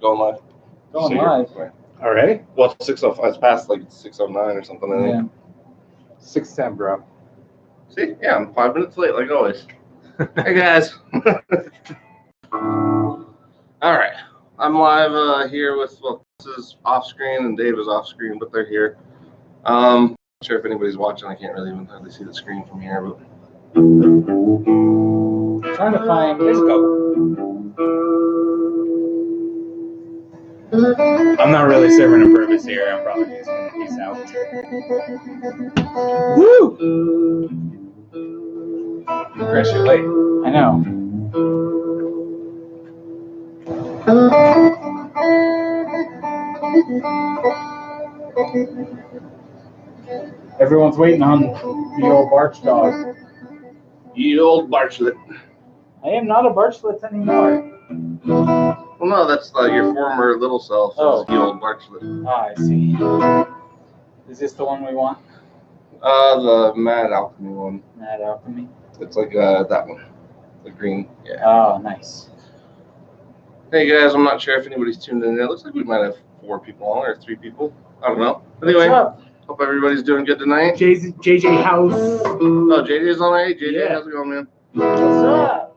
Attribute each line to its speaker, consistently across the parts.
Speaker 1: Going live.
Speaker 2: Going live.
Speaker 1: Already? Well, it's 6:05. It's past like 6:09 or something. I think.
Speaker 2: 6:10, bro.
Speaker 1: See? Yeah, I'm 5 minutes late, like always. Hey guys. All right, I'm live here with. Well, this is off screen and Dave is off screen, but they're here. Not sure if anybody's watching. I can't really even hardly see the screen from here, but.
Speaker 2: Trying to find. Let's go. I'm not really serving a purpose here. I'm probably just going to peace out. Woo! Chris, you're late. I know. Everyone's waiting on the old Barch dog.
Speaker 1: Ye old Barchlet.
Speaker 2: I am not a Barchlet anymore.
Speaker 1: Well, no, that's your former little self.
Speaker 2: Oh.
Speaker 1: Ye old Barchlet.
Speaker 2: Ah, I see. Is this the one we want?
Speaker 1: The Mad Alchemy one.
Speaker 2: Mad Alchemy?
Speaker 1: It's like that one. The green. Yeah.
Speaker 2: Oh, nice.
Speaker 1: Hey guys, I'm not sure if anybody's tuned in. It looks like we might have 4 people on or 3 people. I don't know. Anyway,
Speaker 2: What's up?
Speaker 1: Hope everybody's doing good tonight.
Speaker 2: JJ House.
Speaker 1: Oh, JJ's on right. JJ,
Speaker 2: Yeah.
Speaker 1: how's it going, man?
Speaker 2: What's up?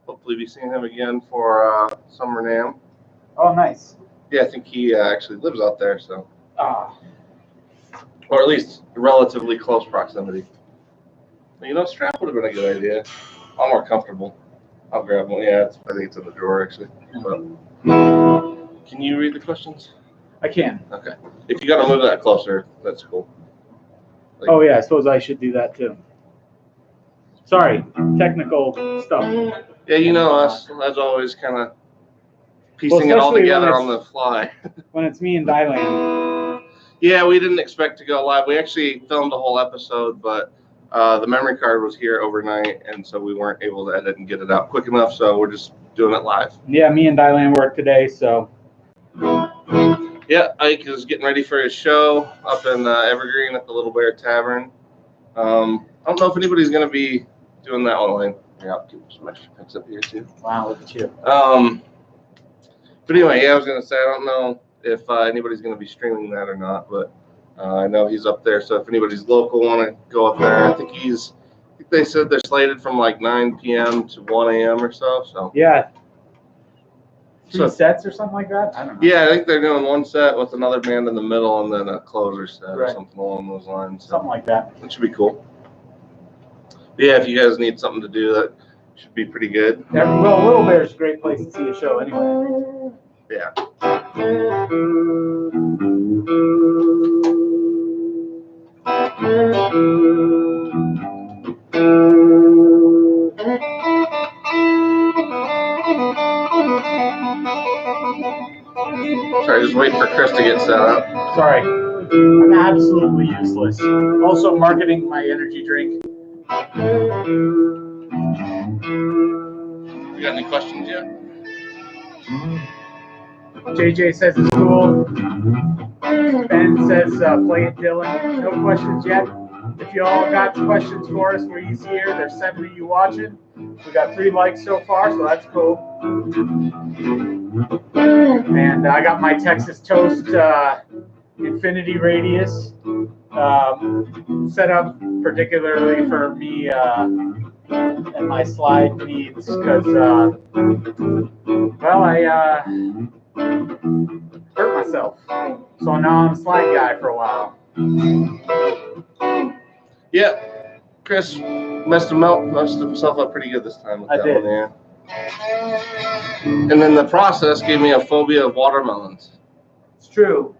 Speaker 1: Hopefully be seeing him again for Summer NAMM.
Speaker 2: Oh, nice.
Speaker 1: Yeah, I think he actually lives out there, so.
Speaker 2: Ah.
Speaker 1: Or at least relatively close proximity. You know, strap would have been a good idea. I'm more comfortable. I'll grab one. Yeah, I think it's in the drawer, actually. But, can you read the questions?
Speaker 2: I can.
Speaker 1: Okay. If you got to move that closer, that's cool. Like,
Speaker 2: Oh, yeah, I suppose I should do that, too. Sorry, technical stuff.
Speaker 1: Yeah, you know us, as always, kind of piecing it all
Speaker 2: especially
Speaker 1: together on the fly.
Speaker 2: When it's me and Dylan.
Speaker 1: Yeah, we didn't expect to go live. We actually filmed a whole episode, but the memory card was here overnight, and so we weren't able to edit and get it out quick enough, so we're just doing it live.
Speaker 2: Yeah, me and Dylan work today, so.
Speaker 1: Yeah, Ike is getting ready for his show up in Evergreen at the Little Bear Tavern. I don't know if anybody's going to be doing that online. Yeah, I'll keep some extra picks up here, too.
Speaker 2: Wow, look at you.
Speaker 1: But anyway, yeah, I was going to say, I don't know if anybody's going to be streaming that or not, but I know he's up there. So if anybody's local want to go up there, I think they said they're slated from like 9 p.m. to 1 a.m. or so. So
Speaker 2: yeah. 3 sets or something like that? I don't know.
Speaker 1: Yeah, I think they're doing one set with another band in the middle and then a closer set or something along those lines. So
Speaker 2: something like that.
Speaker 1: That should be cool. Yeah, if you guys need something to do, that should be pretty good.
Speaker 2: Yeah, well, Little Bear's a great place to see a show anyway.
Speaker 1: Yeah. Sorry, just waiting for Chris to get set up.
Speaker 2: Sorry. I'm absolutely useless. Also marketing my energy drink.
Speaker 1: You got any questions yet?
Speaker 2: JJ says it's cool. Ben says play it, Dylan. No questions yet. If you all got questions for us, we're easy here. There's 7 of you watching. We got 3 likes so far, so that's cool. And I got my Texas Toast Infinity Radius set up particularly for me and my slide needs because, well, I hurt myself. So now I'm a slide guy for a while.
Speaker 1: Yeah. Chris messed himself up pretty good this time with that
Speaker 2: did.
Speaker 1: one, yeah. And then the process gave me a phobia of watermelons.
Speaker 2: It's true.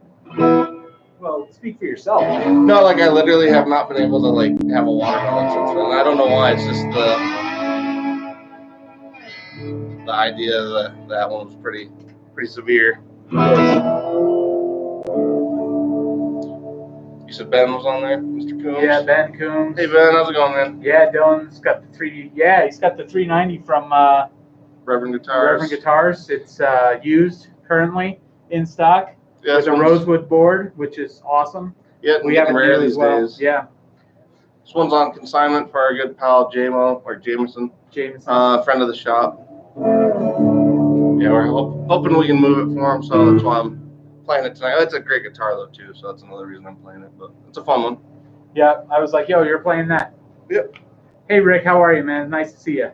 Speaker 2: Well, speak for yourself.
Speaker 1: No, like I literally have not been able to like have a watermelon since then. I don't know why. It's just the idea that one was pretty severe. You said Ben was on there, Mr. Coombs?
Speaker 2: Yeah, Ben Coombs.
Speaker 1: Hey Ben, how's it going, man?
Speaker 2: Yeah, Dylan's got the 3. Yeah, he's got the 390 from
Speaker 1: Reverend Guitars.
Speaker 2: It's used currently in stock.
Speaker 1: Yeah,
Speaker 2: with a rosewood board, which is awesome.
Speaker 1: Yeah,
Speaker 2: we have it
Speaker 1: rare these
Speaker 2: well.
Speaker 1: days.
Speaker 2: Yeah.
Speaker 1: This one's on consignment for our good pal Jameson. Friend of the shop. Yeah, we're hoping we can move it for him, so that's why I'm playing it tonight. It's a great guitar though too, so that's another reason I'm playing it. But it's a fun one.
Speaker 2: Yeah, I was like, yo, you're playing that.
Speaker 1: Yep.
Speaker 2: Hey Rick, how are you, man? Nice to see you.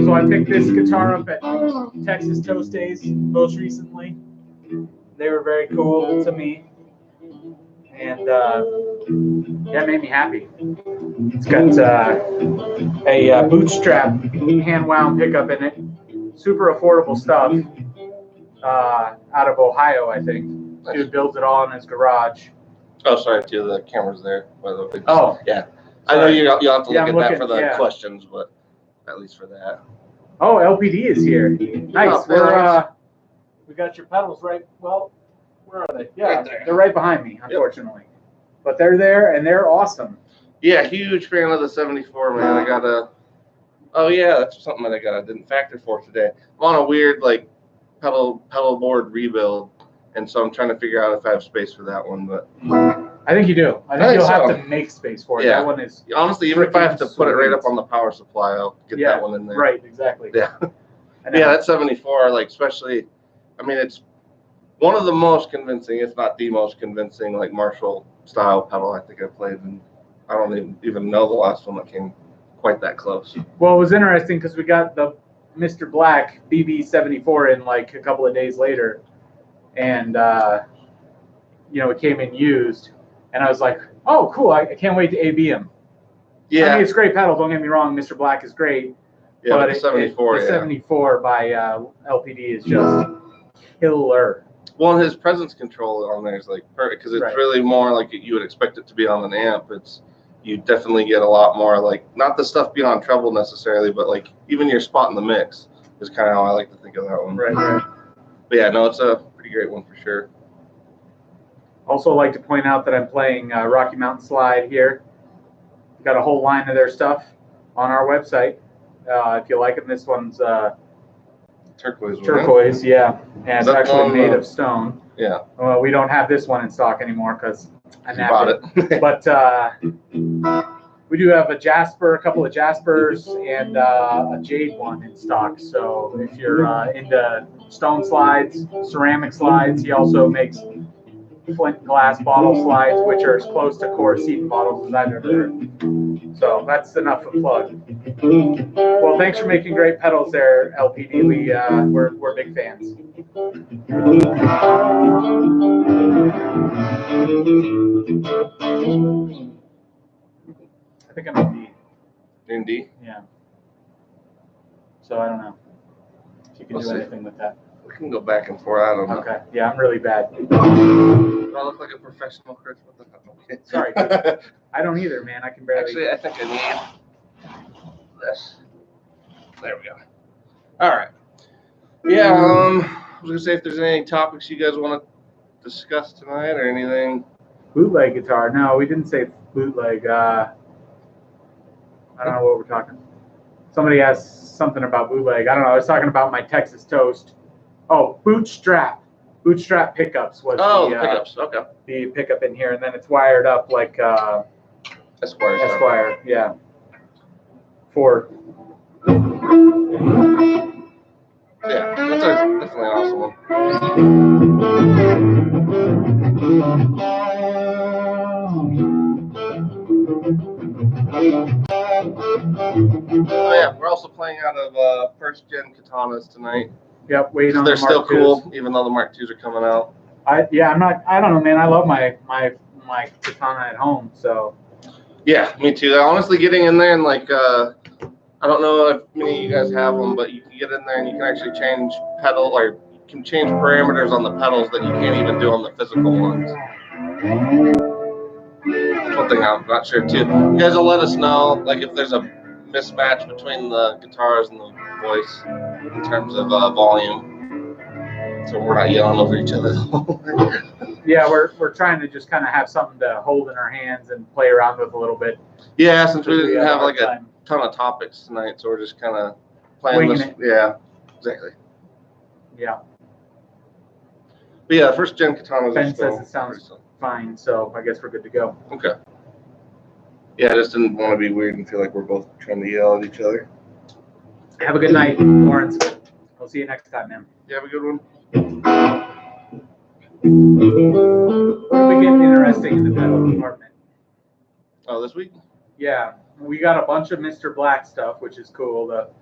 Speaker 2: So I picked this guitar up at Texas Toast Days most recently. They were very cool to me, and that made me happy. It's got a bootstrap hand wound pickup in it. Super affordable stuff. Out of Ohio, I think.
Speaker 1: Nice.
Speaker 2: Dude builds it all in his garage.
Speaker 1: Oh, sorry, too. The camera's there. By the way.
Speaker 2: Oh,
Speaker 1: yeah. I know you'll have to look at that for the
Speaker 2: yeah.
Speaker 1: questions, but at least for that.
Speaker 2: Oh, LPD is here. Nice. We got your pedals right. Well, where are they? Yeah,
Speaker 1: right there.
Speaker 2: They're right behind me, unfortunately. Yep. But they're there and they're awesome.
Speaker 1: Yeah, huge fan of the 74, man. I got a. Oh yeah, that's something that I didn't factor for today. I'm on a weird pedal board rebuild, and so I'm trying to figure out if I have space for that one. But
Speaker 2: I think you do. I think you'll have to make space for it.
Speaker 1: Yeah.
Speaker 2: That one is
Speaker 1: honestly, even if I have to put it right up on the power supply, I'll get that one in there.
Speaker 2: Right, exactly.
Speaker 1: Yeah. Yeah, that 74, especially, I mean, it's one of the most convincing, if not the most convincing, Marshall style pedal I think I played, and I don't even know the last one that came quite that close.
Speaker 2: Well, it was interesting because we got the Mr. Black BB74 in a couple of days later, and it came in used, and I was like, oh, cool! I can't wait to AB him.
Speaker 1: Yeah,
Speaker 2: I mean, it's a great pedal. Don't get me wrong, Mr. Black is great.
Speaker 1: Yeah,
Speaker 2: but
Speaker 1: the 74,
Speaker 2: the 74 by LPD is just killer.
Speaker 1: Well, and his presence control on there is perfect because it's really more like you would expect it to be on an amp. You definitely get a lot more not the stuff beyond treble necessarily, but even your spot in the mix is kind of how I like to think of that one.
Speaker 2: Right.
Speaker 1: But yeah, no, it's a pretty great one for sure.
Speaker 2: Also like to point out that I'm playing Rocky Mountain Slide here. Got a whole line of their stuff on our website. If you like them, this one's turquoise, yeah, and it's actually made of stone.
Speaker 1: Yeah.
Speaker 2: Well, we don't have this one in stock anymore because I
Speaker 1: nabbed
Speaker 2: it. But we do have a couple of Jaspers, and a jade one in stock. So if you're into stone slides, ceramic slides, he also makes flint glass bottle slides, which are as close to core seed bottles as I've ever heard. So that's enough of a plug. Well, thanks for making great pedals there, LPD. We're big fans. I think I'm in D.
Speaker 1: In D?
Speaker 2: Yeah. So I don't know if you can do anything with that.
Speaker 1: We can go back and forth. I don't know.
Speaker 2: Okay. Yeah, I'm really bad.
Speaker 1: Do I look like a professional, Chris? Okay.
Speaker 2: Sorry. I don't either, man. I can barely.
Speaker 1: Actually, I think I need this. There we go. All right. Yeah. I was gonna say if there's any topics you guys want to discuss tonight or anything.
Speaker 2: Bootleg guitar. No, we didn't say bootleg. I don't know what we're talking. Somebody asked something about bootleg. I don't know. I was talking about my Texas Toast. Oh, bootstrap. Bootstrap pickups was
Speaker 1: the pickups. Okay.
Speaker 2: The pickup in here, and then it's wired up like Esquire. Yeah. For.
Speaker 1: Yeah, that's definitely an awesome one. Oh yeah, we're also playing out of first gen katanas tonight.
Speaker 2: Yep, waiting on
Speaker 1: they're
Speaker 2: the Mark
Speaker 1: still
Speaker 2: IIs.
Speaker 1: Cool, even though the Mark IIs are coming out.
Speaker 2: I don't know, man. I love my katana at home, so.
Speaker 1: Yeah, me too. Honestly, getting in there and I don't know if many of you guys have them, but you can get in there and you can actually change you can change parameters on the pedals that you can't even do on the physical ones. That's one thing I'm not sure too. You guys will let us know, if there's a mismatch between the guitars and the voice in terms of volume, so we're not yelling over each other.
Speaker 2: Yeah, we're trying to just kind of have something to hold in our hands and play around with a little bit.
Speaker 1: Yeah, since we didn't have a ton of topics tonight, so we're just kind of playing
Speaker 2: winging
Speaker 1: this.
Speaker 2: It.
Speaker 1: Yeah, exactly.
Speaker 2: Yeah.
Speaker 1: But yeah, first gen katanas.
Speaker 2: Ben says it sounds fine, so I guess we're good to go.
Speaker 1: Okay. Yeah, I just didn't want to be weird and feel like we're both trying to yell at each other.
Speaker 2: Have a good night, Lawrence. I'll see you next time, man.
Speaker 1: You have a good one.
Speaker 2: What are we getting interesting in the pedal department?
Speaker 1: Oh, this week?
Speaker 2: Yeah, we got a bunch of Mr. Black stuff, which is cool. But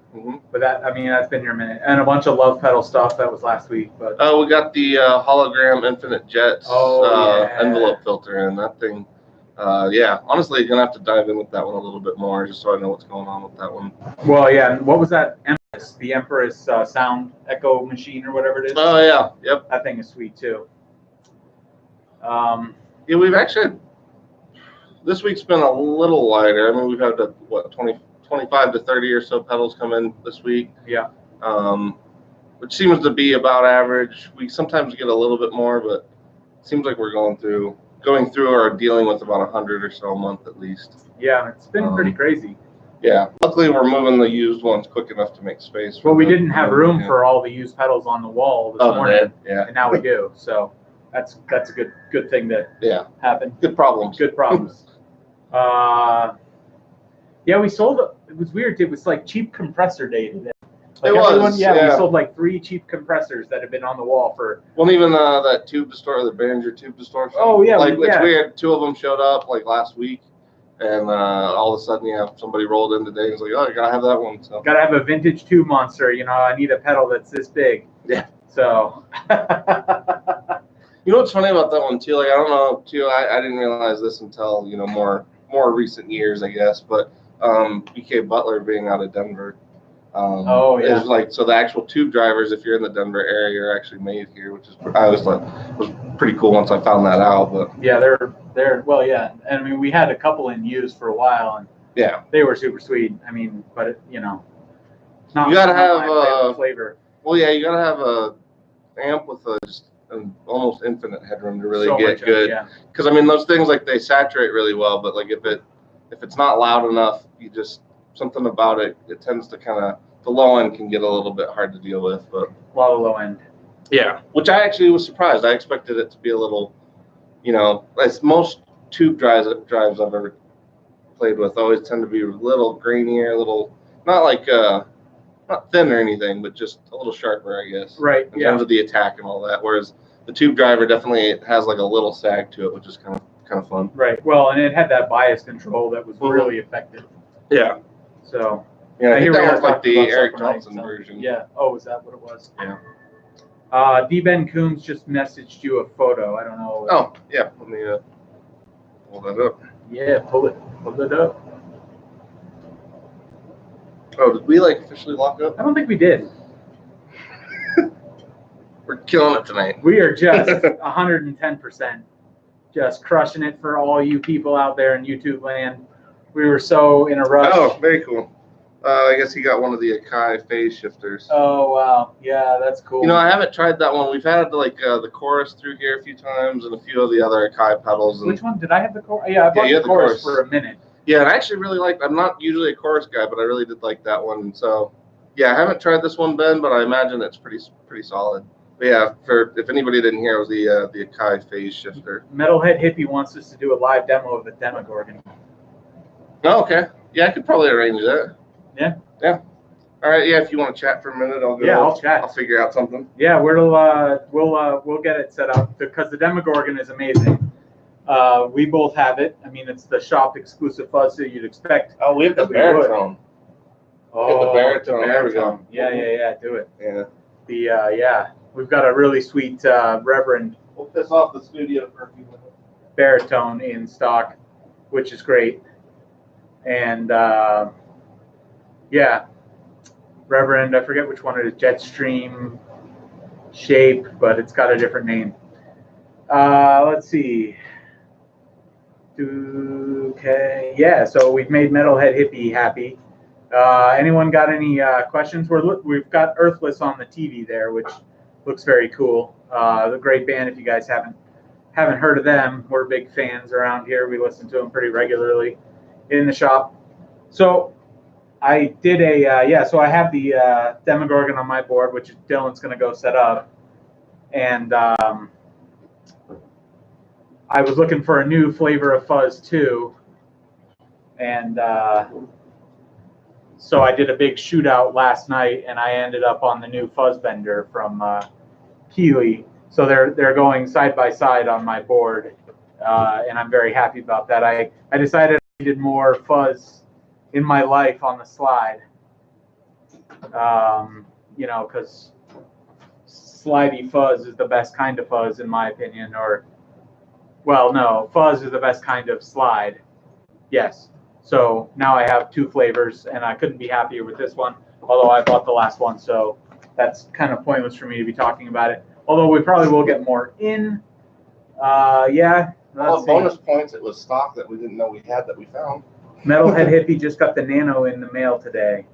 Speaker 2: that, I mean, that's been here a minute, and a bunch of Love Pedal stuff that was last week. But
Speaker 1: oh, we got the hologram Infinite Jets envelope filter, and that thing. Yeah, honestly, you're gonna have to dive in with that one a little bit more, just so I know what's going on with that one.
Speaker 2: Well, yeah. And what was that? The Empress sound echo machine or whatever it is.
Speaker 1: Oh yeah, yep.
Speaker 2: That thing is sweet too.
Speaker 1: Yeah, we've actually this week's been a little lighter. I mean, we've had 25 to 30 or so pedals come in this week.
Speaker 2: Yeah.
Speaker 1: Which seems to be about average. We sometimes get a little bit more, but it seems like we're going through or dealing with about 100 or so a month at least.
Speaker 2: Yeah, it's been pretty crazy.
Speaker 1: Yeah. Luckily, we're moving the used ones quick enough to make space.
Speaker 2: Well, we didn't have room for all the used pedals on the wall this morning, and now we do. So that's a good thing that happened.
Speaker 1: Good problems.
Speaker 2: Good problems. Yeah, we sold. It was weird. It was like cheap compressor day today. Like we sold like 3 cheap compressors that have been on the wall for.
Speaker 1: Well, even that tube distortion, the Behringer tube distortion.
Speaker 2: Oh yeah,
Speaker 1: like it's weird. 2 of them showed up like last week, and all of a sudden, somebody rolled in today and was like, "Oh, you gotta have that one." So
Speaker 2: gotta have a vintage tube monster. You know, I need a pedal that's this big.
Speaker 1: Yeah.
Speaker 2: So.
Speaker 1: You know what's funny about that one too? Like I don't know too. I didn't realize this until more recent years, I guess. But BK Butler being out of Denver. Is like, so the actual tube drivers, if you're in the Denver area, are actually made here, which is I always thought was pretty cool once I found that out. But
Speaker 2: yeah, they're well, yeah. And I mean, we had a couple in use for a while, and they were super sweet. I mean, but not.
Speaker 1: You gotta have
Speaker 2: my flavor.
Speaker 1: Well, yeah, you gotta have a amp with an almost infinite headroom to really get good. Because I mean, those things like they saturate really well, but like if it's not loud enough, something about it tends to kind of, the low end can get a little bit hard to deal with. But
Speaker 2: a lot of low end.
Speaker 1: Yeah, which I actually was surprised. I expected it to be a little, as most tube drives I've ever played with always tend to be a little grainier, a little, not thin or anything, but just a little sharper, I guess.
Speaker 2: Right.
Speaker 1: In terms of the attack and all that. Whereas the tube driver definitely has like a little sag to it, which is kind of fun.
Speaker 2: Right. Well, and it had that bias control that was really effective.
Speaker 1: Yeah.
Speaker 2: So.
Speaker 1: Yeah, I think that was like the Eric Johnson version.
Speaker 2: Yeah. Oh, is that what it was? Yeah. D. Ben Coombs just messaged you a photo. I don't know.
Speaker 1: Oh, yeah. Let me pull that up.
Speaker 2: Yeah, pull it up.
Speaker 1: Oh, did we officially lock up?
Speaker 2: I don't think we did.
Speaker 1: We're killing it tonight.
Speaker 2: We are just 110%, just crushing it for all you people out there in YouTube land. We were so in a rush.
Speaker 1: Oh, very cool. I guess he got one of the Akai phase shifters.
Speaker 2: Oh, wow. Yeah, that's cool.
Speaker 1: I haven't tried that one. We've had the chorus through here a few times and a few of the other Akai pedals.
Speaker 2: Which one? Did I have the chorus? Yeah, I bought the chorus for a minute.
Speaker 1: Yeah, and I actually really liked. I'm not usually a chorus guy, but I really did like that one. And so, yeah, I haven't tried this one, Ben, but I imagine it's pretty solid. But yeah, if anybody didn't hear, it was the Akai phase shifter.
Speaker 2: Metalhead Hippie wants us to do a live demo of the Demogorgon.
Speaker 1: Oh, okay. Yeah, I could probably arrange that.
Speaker 2: Yeah.
Speaker 1: Yeah. All right. Yeah, if you want to chat for a minute, I'll go.
Speaker 2: Yeah, I'll chat.
Speaker 1: I'll figure out something.
Speaker 2: Yeah, we'll get it set up because the Demogorgon is amazing. We both have it. I mean, it's the shop exclusive fuzz that you'd expect.
Speaker 1: Oh, we have the baritone.
Speaker 2: Oh,
Speaker 1: the baritone. There we go.
Speaker 2: Yeah. Do it.
Speaker 1: Yeah.
Speaker 2: We've got a really sweet Reverend.
Speaker 1: We'll piss off the studio for a few minutes.
Speaker 2: Baritone in stock, which is great. And Reverend, I forget which one it is, Jetstream shape, but it's got a different name. Let's see. Okay, yeah, so we've made Metalhead Hippie happy. Anyone got any questions? We've got Earthless on the TV there, which looks very cool. The great band, if you guys haven't heard of them, we're big fans around here. We listen to them pretty regularly in the shop. So I did so I have the Demogorgon on my board, which Dylan's going to go set up. And I was looking for a new flavor of fuzz too. And so I did a big shootout last night, and I ended up on the new fuzz bender from Keeley. So they're going side by side on my board, and I'm very happy about that. I decided I needed more fuzz in my life on the slide, you know, because slidey fuzz is the best kind of fuzz in my opinion. Or, well, no, fuzz is the best kind of slide. Yes. So now I have 2 flavors, and I couldn't be happier with this one, although I bought the last one, so that's kind of pointless for me to be talking about it. Although we probably will get more in. Yeah.
Speaker 1: Well, bonus points, it was stock that we didn't know we had that we found.
Speaker 2: Metalhead Hippie just got the Nano in the mail today.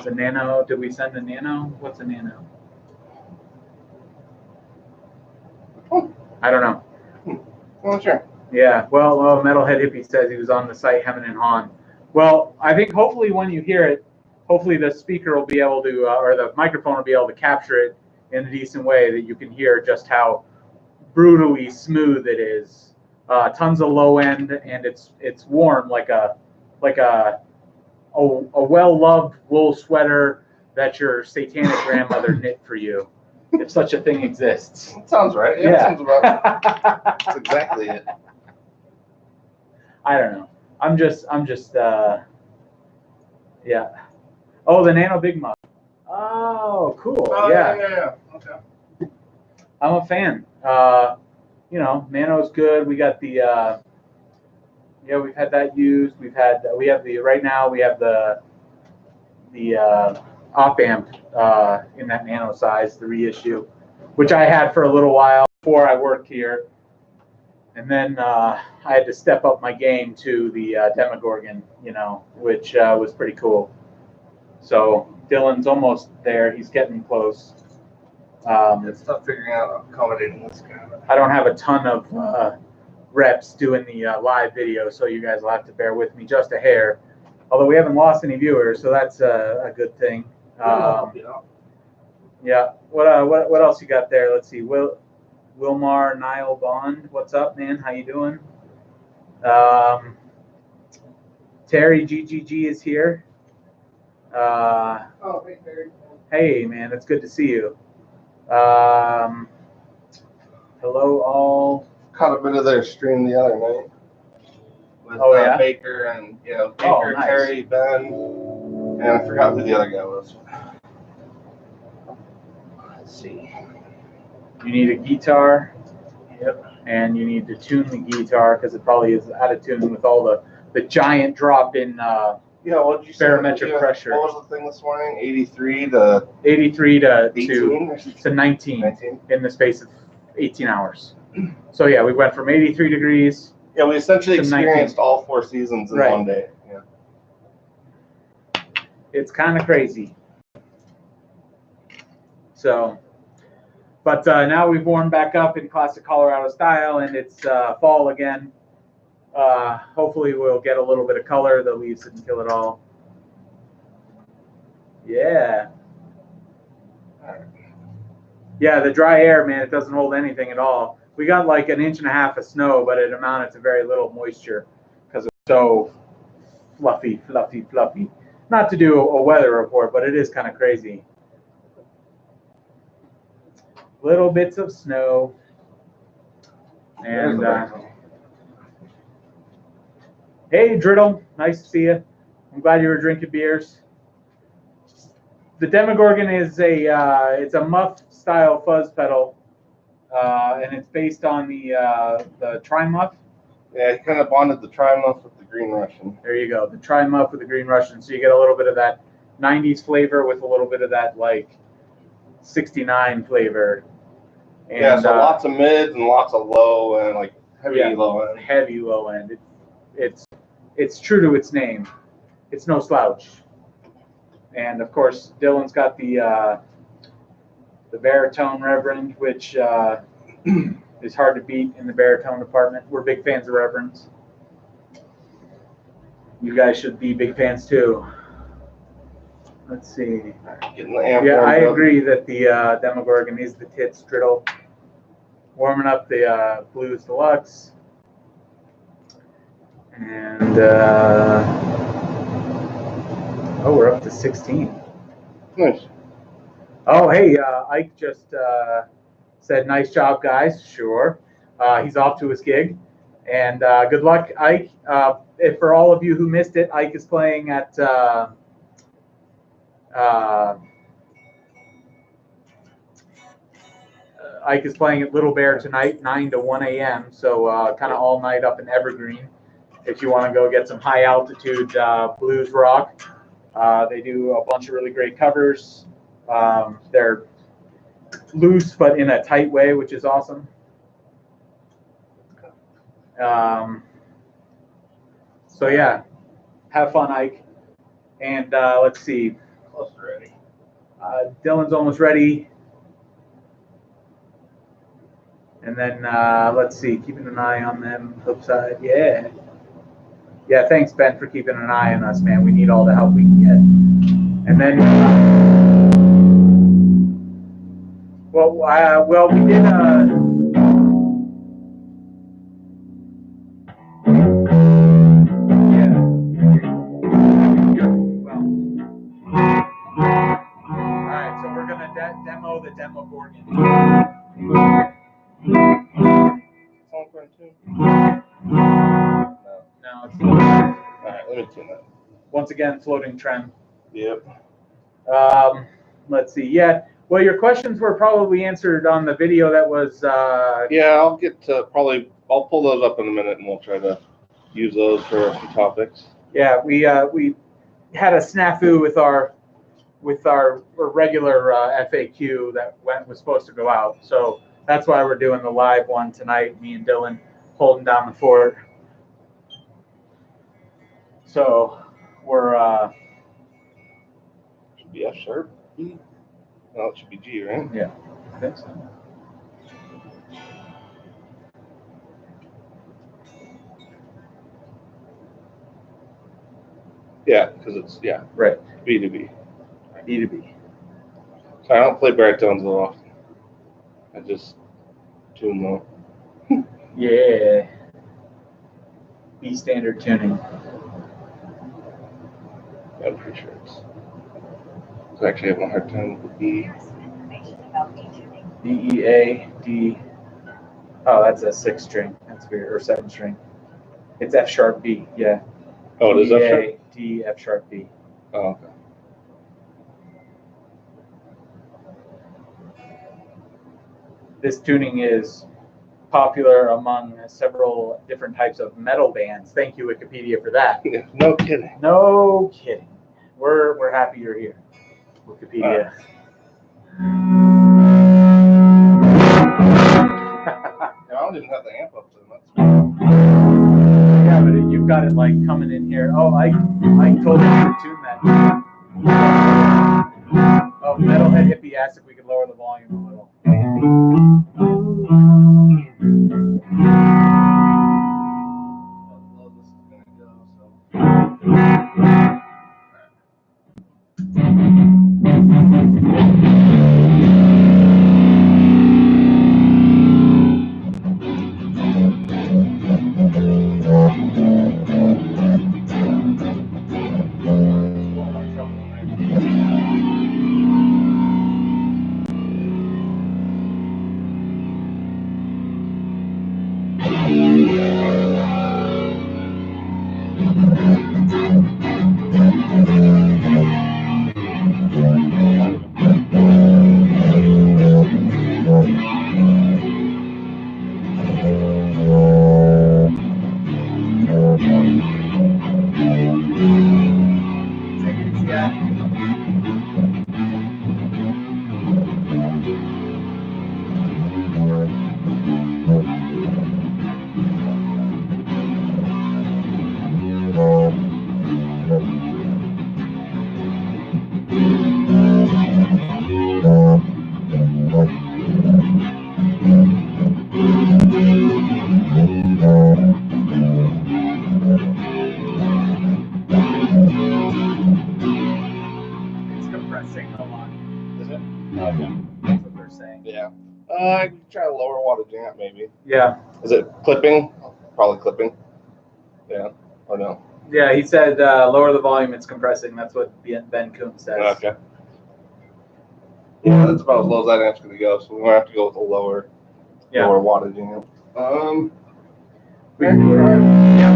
Speaker 2: The Nano, did we send a Nano? What's a Nano? I don't know.
Speaker 1: Well, sure.
Speaker 2: Yeah, well, Metalhead Hippie says he was on the site hemming and hawing. Well, I think hopefully when you hear it, hopefully the speaker will be able to, or the microphone will be able to capture it in a decent way that you can hear just how brutally smooth it is. Tons of low end, and it's warm like a well-loved wool sweater that your satanic grandmother knit for you, if such a thing exists.
Speaker 1: That sounds right. Yeah, that sounds about. That's exactly it.
Speaker 2: I don't know. I'm just yeah. Oh, the Nano Big Mug. Oh, cool.
Speaker 1: Oh, yeah. Okay.
Speaker 2: I'm a fan. You know, Nano's good. We got the we've had that used. We have the right now we have the op amp in that Nano size, the reissue, which I had for a little while before I worked here. And then I had to step up my game to the Demogorgon, you know, which was pretty cool. So Dylan's almost there. He's getting close.
Speaker 1: It's tough figuring out accommodating this guy.
Speaker 2: I don't have a ton of reps doing the live video, so you guys will have to bear with me just a hair. Although we haven't lost any viewers, so that's a good thing. Yeah. What else you got there? Let's see. Wilmar Niall Bond, what's up, man? How you doing? Terry GGG is here.
Speaker 1: Oh, hey, Terry.
Speaker 2: Hey, man, it's good to see you. Hello, all.
Speaker 1: Caught a bit of their stream the other night with
Speaker 2: yeah?
Speaker 1: Baker and Baker,
Speaker 2: nice.
Speaker 1: Terry, Ben, and I forgot who the other guy was. Let's see.
Speaker 2: You need a guitar. Yep. And you need to tune the guitar because it probably is out of tune with all the giant drop in
Speaker 1: what did you say?
Speaker 2: barometric pressure.
Speaker 1: What was the thing this morning? 83 to
Speaker 2: 18 to 19 in the space of 18 hours. So yeah, we went from 83 degrees.
Speaker 1: Yeah, we essentially experienced all 4 seasons in one day. Yeah.
Speaker 2: It's kind of crazy. So, but now we've warmed back up in classic Colorado style, and it's fall again. Hopefully we'll get a little bit of color. The leaves didn't kill it all. Yeah. Yeah, the dry air, man, it doesn't hold anything at all. We got like 1.5 inches of snow, but it amounted to very little moisture because it's so fluffy. Not to do a weather report, but it is kind of crazy. Little bits of snow. And hey, Driddle, nice to see you. I'm glad you were drinking beers. The Demogorgon is it's a muff style fuzz pedal, and it's based on the Tri-Muff.
Speaker 1: Yeah, he kind of bonded the Tri-Muff with the Green Russian.
Speaker 2: There you go, the Tri-Muff with the Green Russian. So you get a little bit of that 90s flavor with a little bit of that like 69 flavor. And,
Speaker 1: yeah, so lots of mids and lots of low and like heavy low end.
Speaker 2: Heavy low end. It's true to its name. It's no slouch. And of course, Dylan's got the baritone Reverend, which is hard to beat in the baritone department. We're big fans of Reverends. You guys should be big fans too. Let's see. Yeah, I agree that the Demogorgon is the tits, Driddle. Warming up the Blues Deluxe. And oh, we're up to 16.
Speaker 1: Nice.
Speaker 2: Oh, hey, Ike just said, "Nice job, guys." Sure. He's off to his gig, and good luck, Ike. If for all of you who missed it, Ike is playing at Little Bear tonight, 9 to 1 a.m. So kind of all night up in Evergreen. If you want to go get some high altitude blues rock, they do a bunch of really great covers. They're loose but in a tight way, which is awesome. So yeah, have fun, Ike. And let's see.
Speaker 1: Close to ready.
Speaker 2: Dylan's almost ready. And then let's see, keeping an eye on them. Hook side, yeah. Yeah, thanks, Ben, for keeping an eye on us, man. We need all the help we can get. And then, well, we did. Yeah. Well. All right, so we're gonna demo the demo Gorgon. No, it's floating.
Speaker 1: All right, let me tune that.
Speaker 2: Once again, floating trem.
Speaker 1: Yep.
Speaker 2: Let's see. Yeah. Well, your questions were probably answered on the video that was.
Speaker 1: Yeah, I'll get to I'll pull those up in a minute, and we'll try to use those for a few topics.
Speaker 2: Yeah, we had a snafu with our regular F.A.Q that was supposed to go out. So that's why we're doing the live one tonight. Me and Dylan holding down the fort. So we're
Speaker 1: Should be F sharp. No, it should be G, right?
Speaker 2: Yeah, I think so.
Speaker 1: Yeah, because it's
Speaker 2: Right.
Speaker 1: B to B.
Speaker 2: E to B.
Speaker 1: So I don't play baritones that often. I just tune low.
Speaker 2: Yeah. B standard tuning.
Speaker 1: I'm pretty sure it's. I actually having a hard time with the B.
Speaker 2: D E A D. Oh, that's a 6 string. That's weird, or 7 string. It's F sharp B. Yeah.
Speaker 1: Oh, it is F sharp.
Speaker 2: D F sharp B.
Speaker 1: Oh, okay.
Speaker 2: This tuning is popular among several different types of metal bands. Thank you, Wikipedia, for that.
Speaker 1: Yeah, no kidding.
Speaker 2: No kidding. We're happy you're here, Wikipedia.
Speaker 1: I don't even have the amp up, so that's.
Speaker 2: Yeah, but you've got it like coming in here. Oh, I told you to tune that. Oh, Metalhead Hippie asked if we could lower the volume a little.
Speaker 1: I could try a lower wattage amp maybe.
Speaker 2: Yeah.
Speaker 1: Is it clipping? Probably clipping. Yeah. or no?
Speaker 2: Yeah, he said lower the volume, it's compressing. That's what Ben Coombs says.
Speaker 1: Okay. Yeah, that's about as low as that amp's going to go, so we might have to go with a lower wattage amp.
Speaker 2: We can try. Yeah.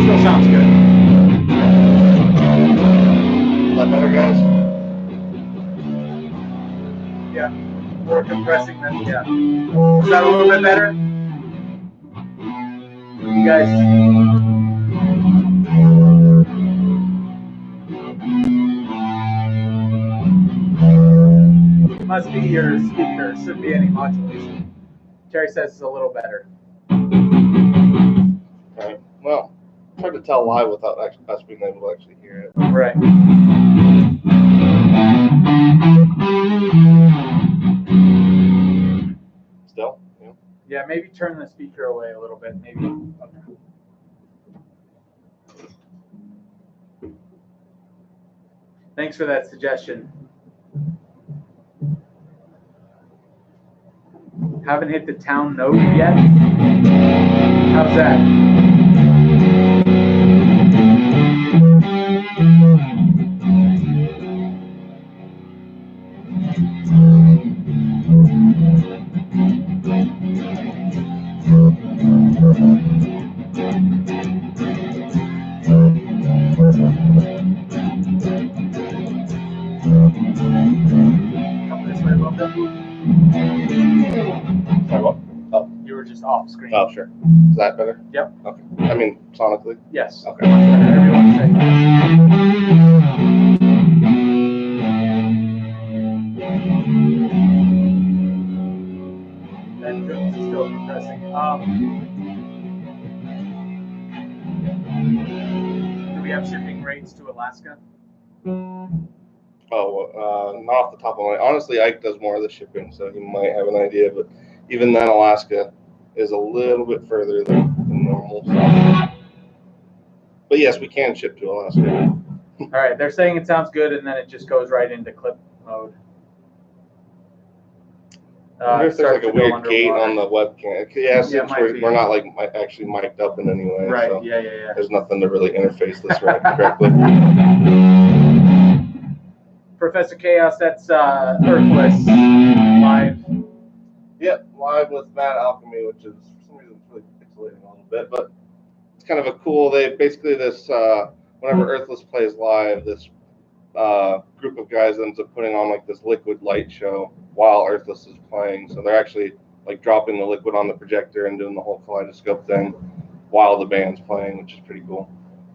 Speaker 2: Still sounds good.
Speaker 1: Is that better, guys?
Speaker 2: Yeah. More compressing than, yeah. Is that a little bit better? You guys. It must be your speaker. Shouldn't be any modulation. Terry says it's a little better.
Speaker 1: Right. Well, it's hard to tell live without us being able to actually hear it.
Speaker 2: Right.
Speaker 1: Still? Yeah.
Speaker 2: Yeah, maybe turn the speaker away a little bit. Maybe. Thanks for that suggestion. Haven't hit the town note yet? How's that? Come this way a little bit.
Speaker 1: Sorry, what? Oh.
Speaker 2: You were just off screen.
Speaker 1: Oh, sure. Is that better?
Speaker 2: Yep.
Speaker 1: Okay. I mean, sonically?
Speaker 2: Yes.
Speaker 1: Okay.
Speaker 2: Whatever you want to say. That is still compressing. Do we have shipping rates to Alaska?
Speaker 1: Oh, not off the top of my head. Honestly, Ike does more of the shipping, so he might have an idea. But even then, Alaska is a little bit further than normal. So. But yes, we can ship to Alaska.
Speaker 2: All right, they're saying it sounds good, and then it just goes right into clip mode.
Speaker 1: I wonder if there's like a weird gate on the webcam. Yeah, since we're not like actually mic'd up in any way.
Speaker 2: Right.
Speaker 1: So
Speaker 2: Yeah.
Speaker 1: there's nothing to really interface this correctly.
Speaker 2: Professor Chaos, that's Earthless live.
Speaker 1: Yep, live with Matt Alchemy, which is for some reason it's really pixelating a little bit, but it's kind of a cool. They basically this whenever Earthless plays live, this group of guys ends up putting on like this liquid light show while Earthless is playing. So they're actually like dropping the liquid on the projector and doing the whole kaleidoscope thing while the band's playing, which is pretty cool.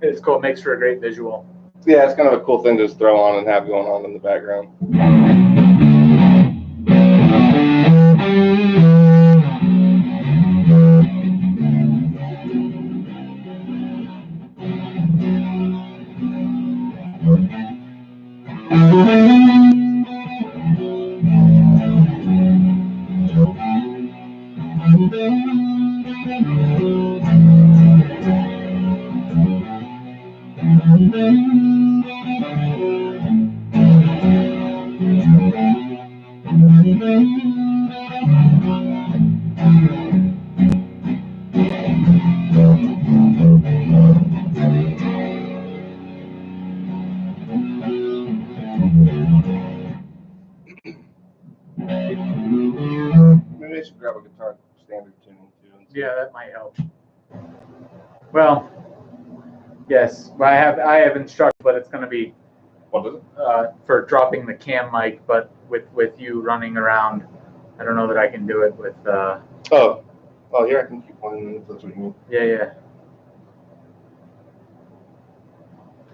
Speaker 2: It's cool. It makes for a great visual.
Speaker 1: Yeah, it's kind of a cool thing to just throw on and have going on in the background. Maybe I should grab a guitar standard tuning too.
Speaker 2: Yeah, that might help. Well, yes, I have instructions, but it's going to be
Speaker 1: What is it?
Speaker 2: for dropping the cam mic, but with you running around, I don't know that I can do it with.
Speaker 1: Oh, yeah, I can keep playing if that's what you mean.
Speaker 2: Yeah.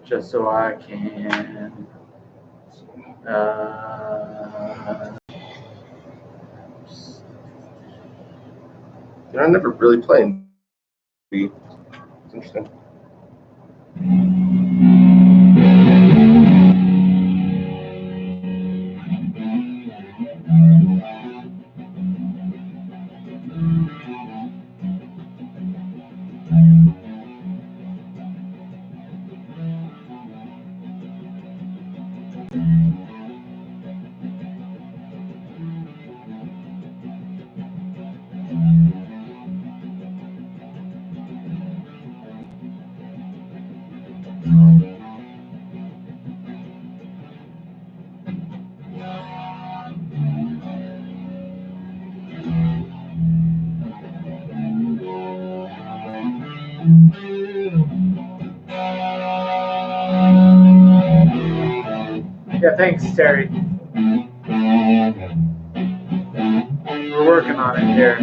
Speaker 2: Just so I can.
Speaker 1: I never really played. It's interesting.
Speaker 2: Yeah, thanks, Terry. We're working on it here.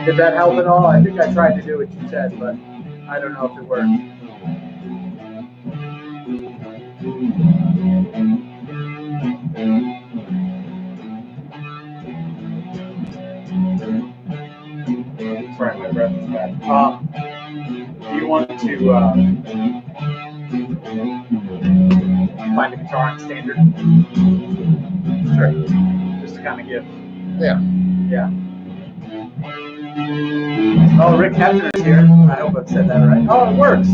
Speaker 2: Did that help at all? I think I tried to do what you said, but I don't know if it worked. Sorry, my breath is bad. Do you want to find a guitar on standard?
Speaker 1: Sure.
Speaker 2: Just to kind of give.
Speaker 1: Yeah.
Speaker 2: Yeah. Oh, Rick Hefner's here. I hope I've said that right. Oh, it works.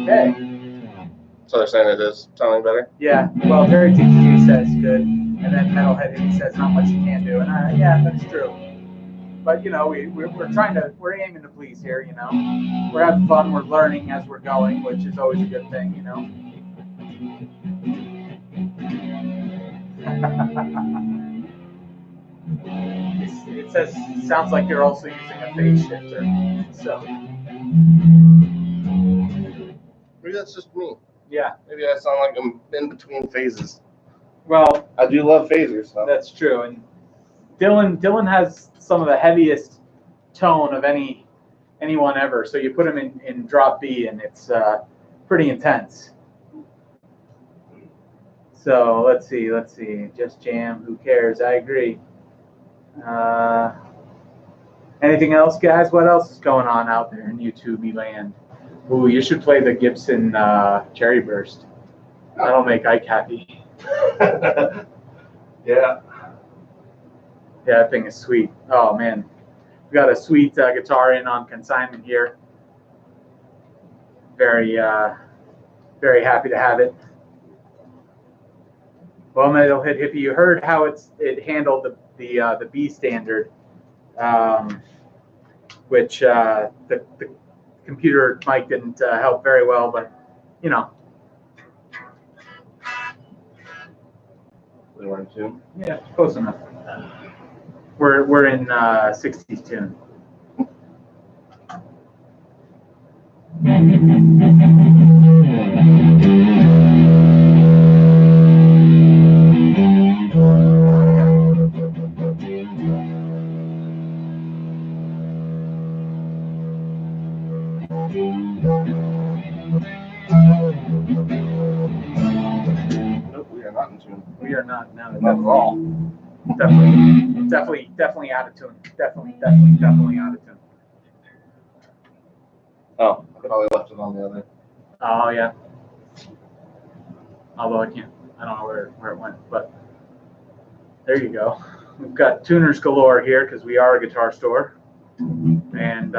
Speaker 2: Okay.
Speaker 1: So they're saying it is sounding better?
Speaker 2: Yeah. Well, Terry TTG says good, and then Metalhead Hippie says not much you can do, and yeah, that's true. But you know, we're aiming to please here. You know, we're having fun. We're learning as we're going, which is always a good thing. You know. It says sounds like you're also using a phase shifter. So
Speaker 1: Maybe that's just me.
Speaker 2: yeah.
Speaker 1: Maybe I sound like I'm in between phases.
Speaker 2: Well,
Speaker 1: I do love phasers, though.
Speaker 2: that's true. And Dylan has some of the heaviest tone of anyone ever. So you put him in drop B, and it's pretty intense. So let's see. Just jam. Who cares? I agree. Anything else, guys? What else is going on out there in YouTube land? Ooh, you should play the Gibson Cherry Burst. That'll make Ike happy.
Speaker 1: Yeah.
Speaker 2: Yeah, that thing is sweet. Oh man, we got a sweet guitar in on consignment here. Very, very happy to have it. Well, Metalhead Hippie, you heard how it handled the B standard, which the computer mic didn't help very well, but you know.
Speaker 1: We were in tune.
Speaker 2: Yeah, close enough. We're in 60s tune.
Speaker 1: Nope, we are not in tune.
Speaker 2: We are not now.
Speaker 1: Not at all.
Speaker 2: Definitely out of tune. Definitely out of tune.
Speaker 1: Oh, I probably left it on the other.
Speaker 2: Oh yeah. Although I don't know where it went, but there you go. We've got tuners galore here because we are a guitar store. And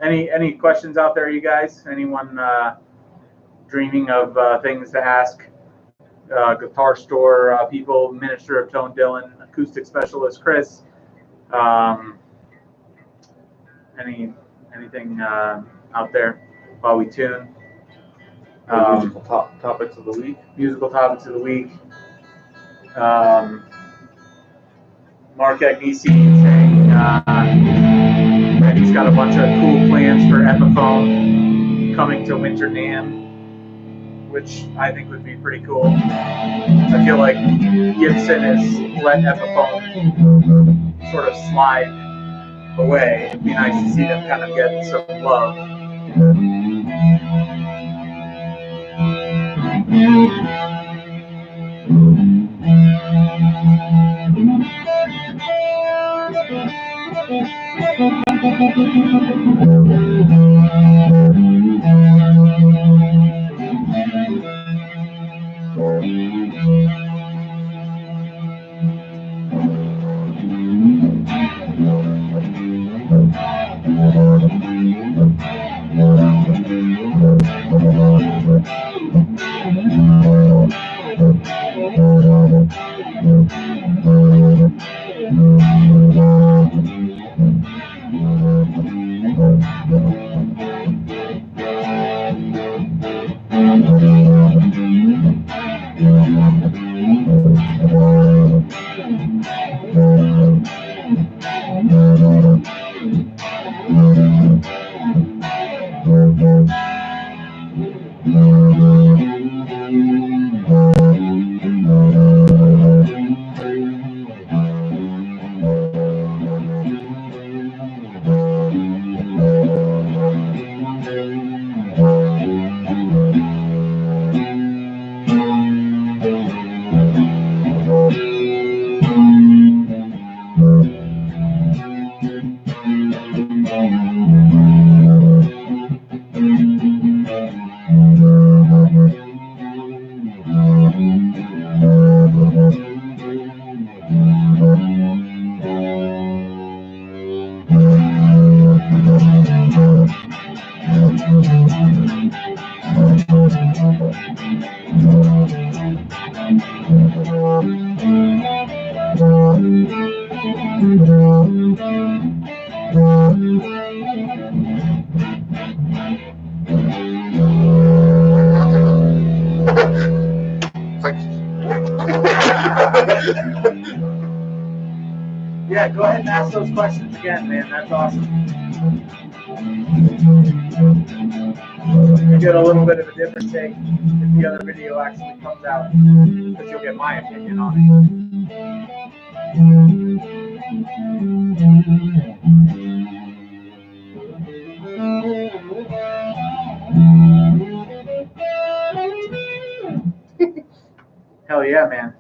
Speaker 2: any questions out there, you guys? Anyone dreaming of things to ask? Guitar store people, Minister of Tone Dylan, acoustic specialist Chris. Anything out there while we tune?
Speaker 1: Musical topics of the week.
Speaker 2: Musical topics of the week. Mark Agnesi saying that he's got a bunch of cool plans for F.A.Q coming to Winter NAMM, which I think would be pretty cool. I feel like Gibson has let F.A.Q sort of slide away. It'd be nice to see them kind of get some love. Yeah, go ahead and ask those questions again, man. That's awesome. You get a little bit of a different take if the other video actually comes out, because you'll get my opinion on it. Hell yeah, man.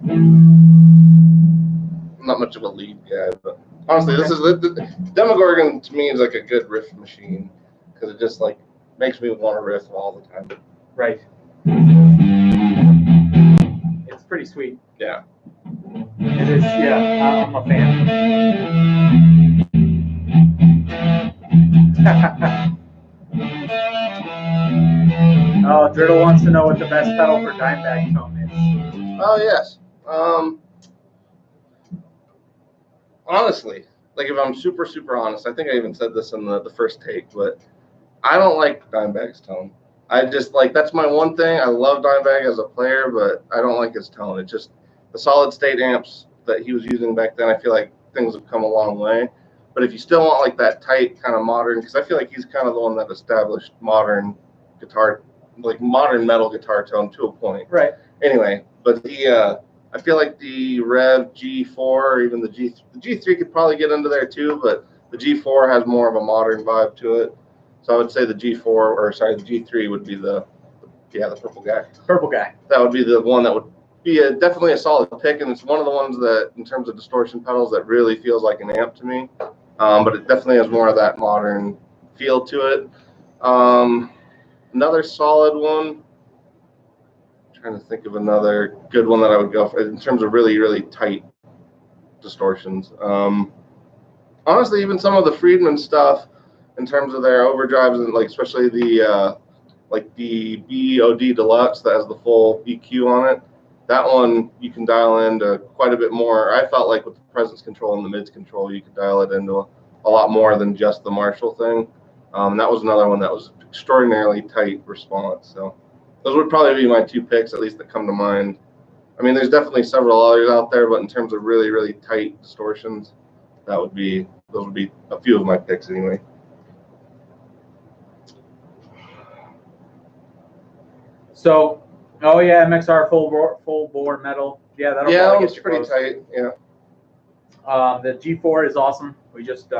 Speaker 1: I'm not much of a lead guy, but honestly, this is the Demogorgon to me is like a good riff machine because it just like makes me want to riff all the time.
Speaker 2: Right. It's pretty sweet.
Speaker 1: Yeah.
Speaker 2: It is. Yeah, I'm a fan. Oh, Driddle wants to know what the best pedal for Dimebag tone is.
Speaker 1: Oh yes. Honestly, like if I'm super honest, I think I even said this in the first take, but I don't like Dimebag's tone. I just like that's my one thing. I love Dimebag as a player, but I don't like his tone. It's just the solid state amps that he was using back then. I feel like things have come a long way. But if you still want like that tight kind of modern, because I feel like he's kind of the one that established modern guitar, like modern metal guitar tone to a point.
Speaker 2: Right.
Speaker 1: Anyway, but I feel like the Rev G4 or even the G3 could probably get into there too, but the G4 has more of a modern vibe to it. So I would say the G4, or sorry, the G3 would be the purple guy.
Speaker 2: Purple guy.
Speaker 1: That would be the one that would be definitely a solid pick, and it's one of the ones that, in terms of distortion pedals, that really feels like an amp to me. But it definitely has more of that modern feel to it. Another solid one. Trying to think of another good one that I would go for in terms of really tight distortions. Honestly, even some of the Friedman stuff in terms of their overdrives and like especially the like the BOD Deluxe that has the full EQ on it. That one you can dial into quite a bit more. I felt like with the presence control and the mids control, you could dial it into a lot more than just the Marshall thing. And that was another one that was extraordinarily tight response. So those would probably be my two picks, at least that come to mind. I mean, there's definitely several others out there, but in terms of really tight distortions, those would be a few of my picks anyway.
Speaker 2: So, oh yeah, MXR full bore metal. Yeah, that'll probably get you
Speaker 1: pretty
Speaker 2: close.
Speaker 1: tight. Yeah.
Speaker 2: The G4 is awesome. We just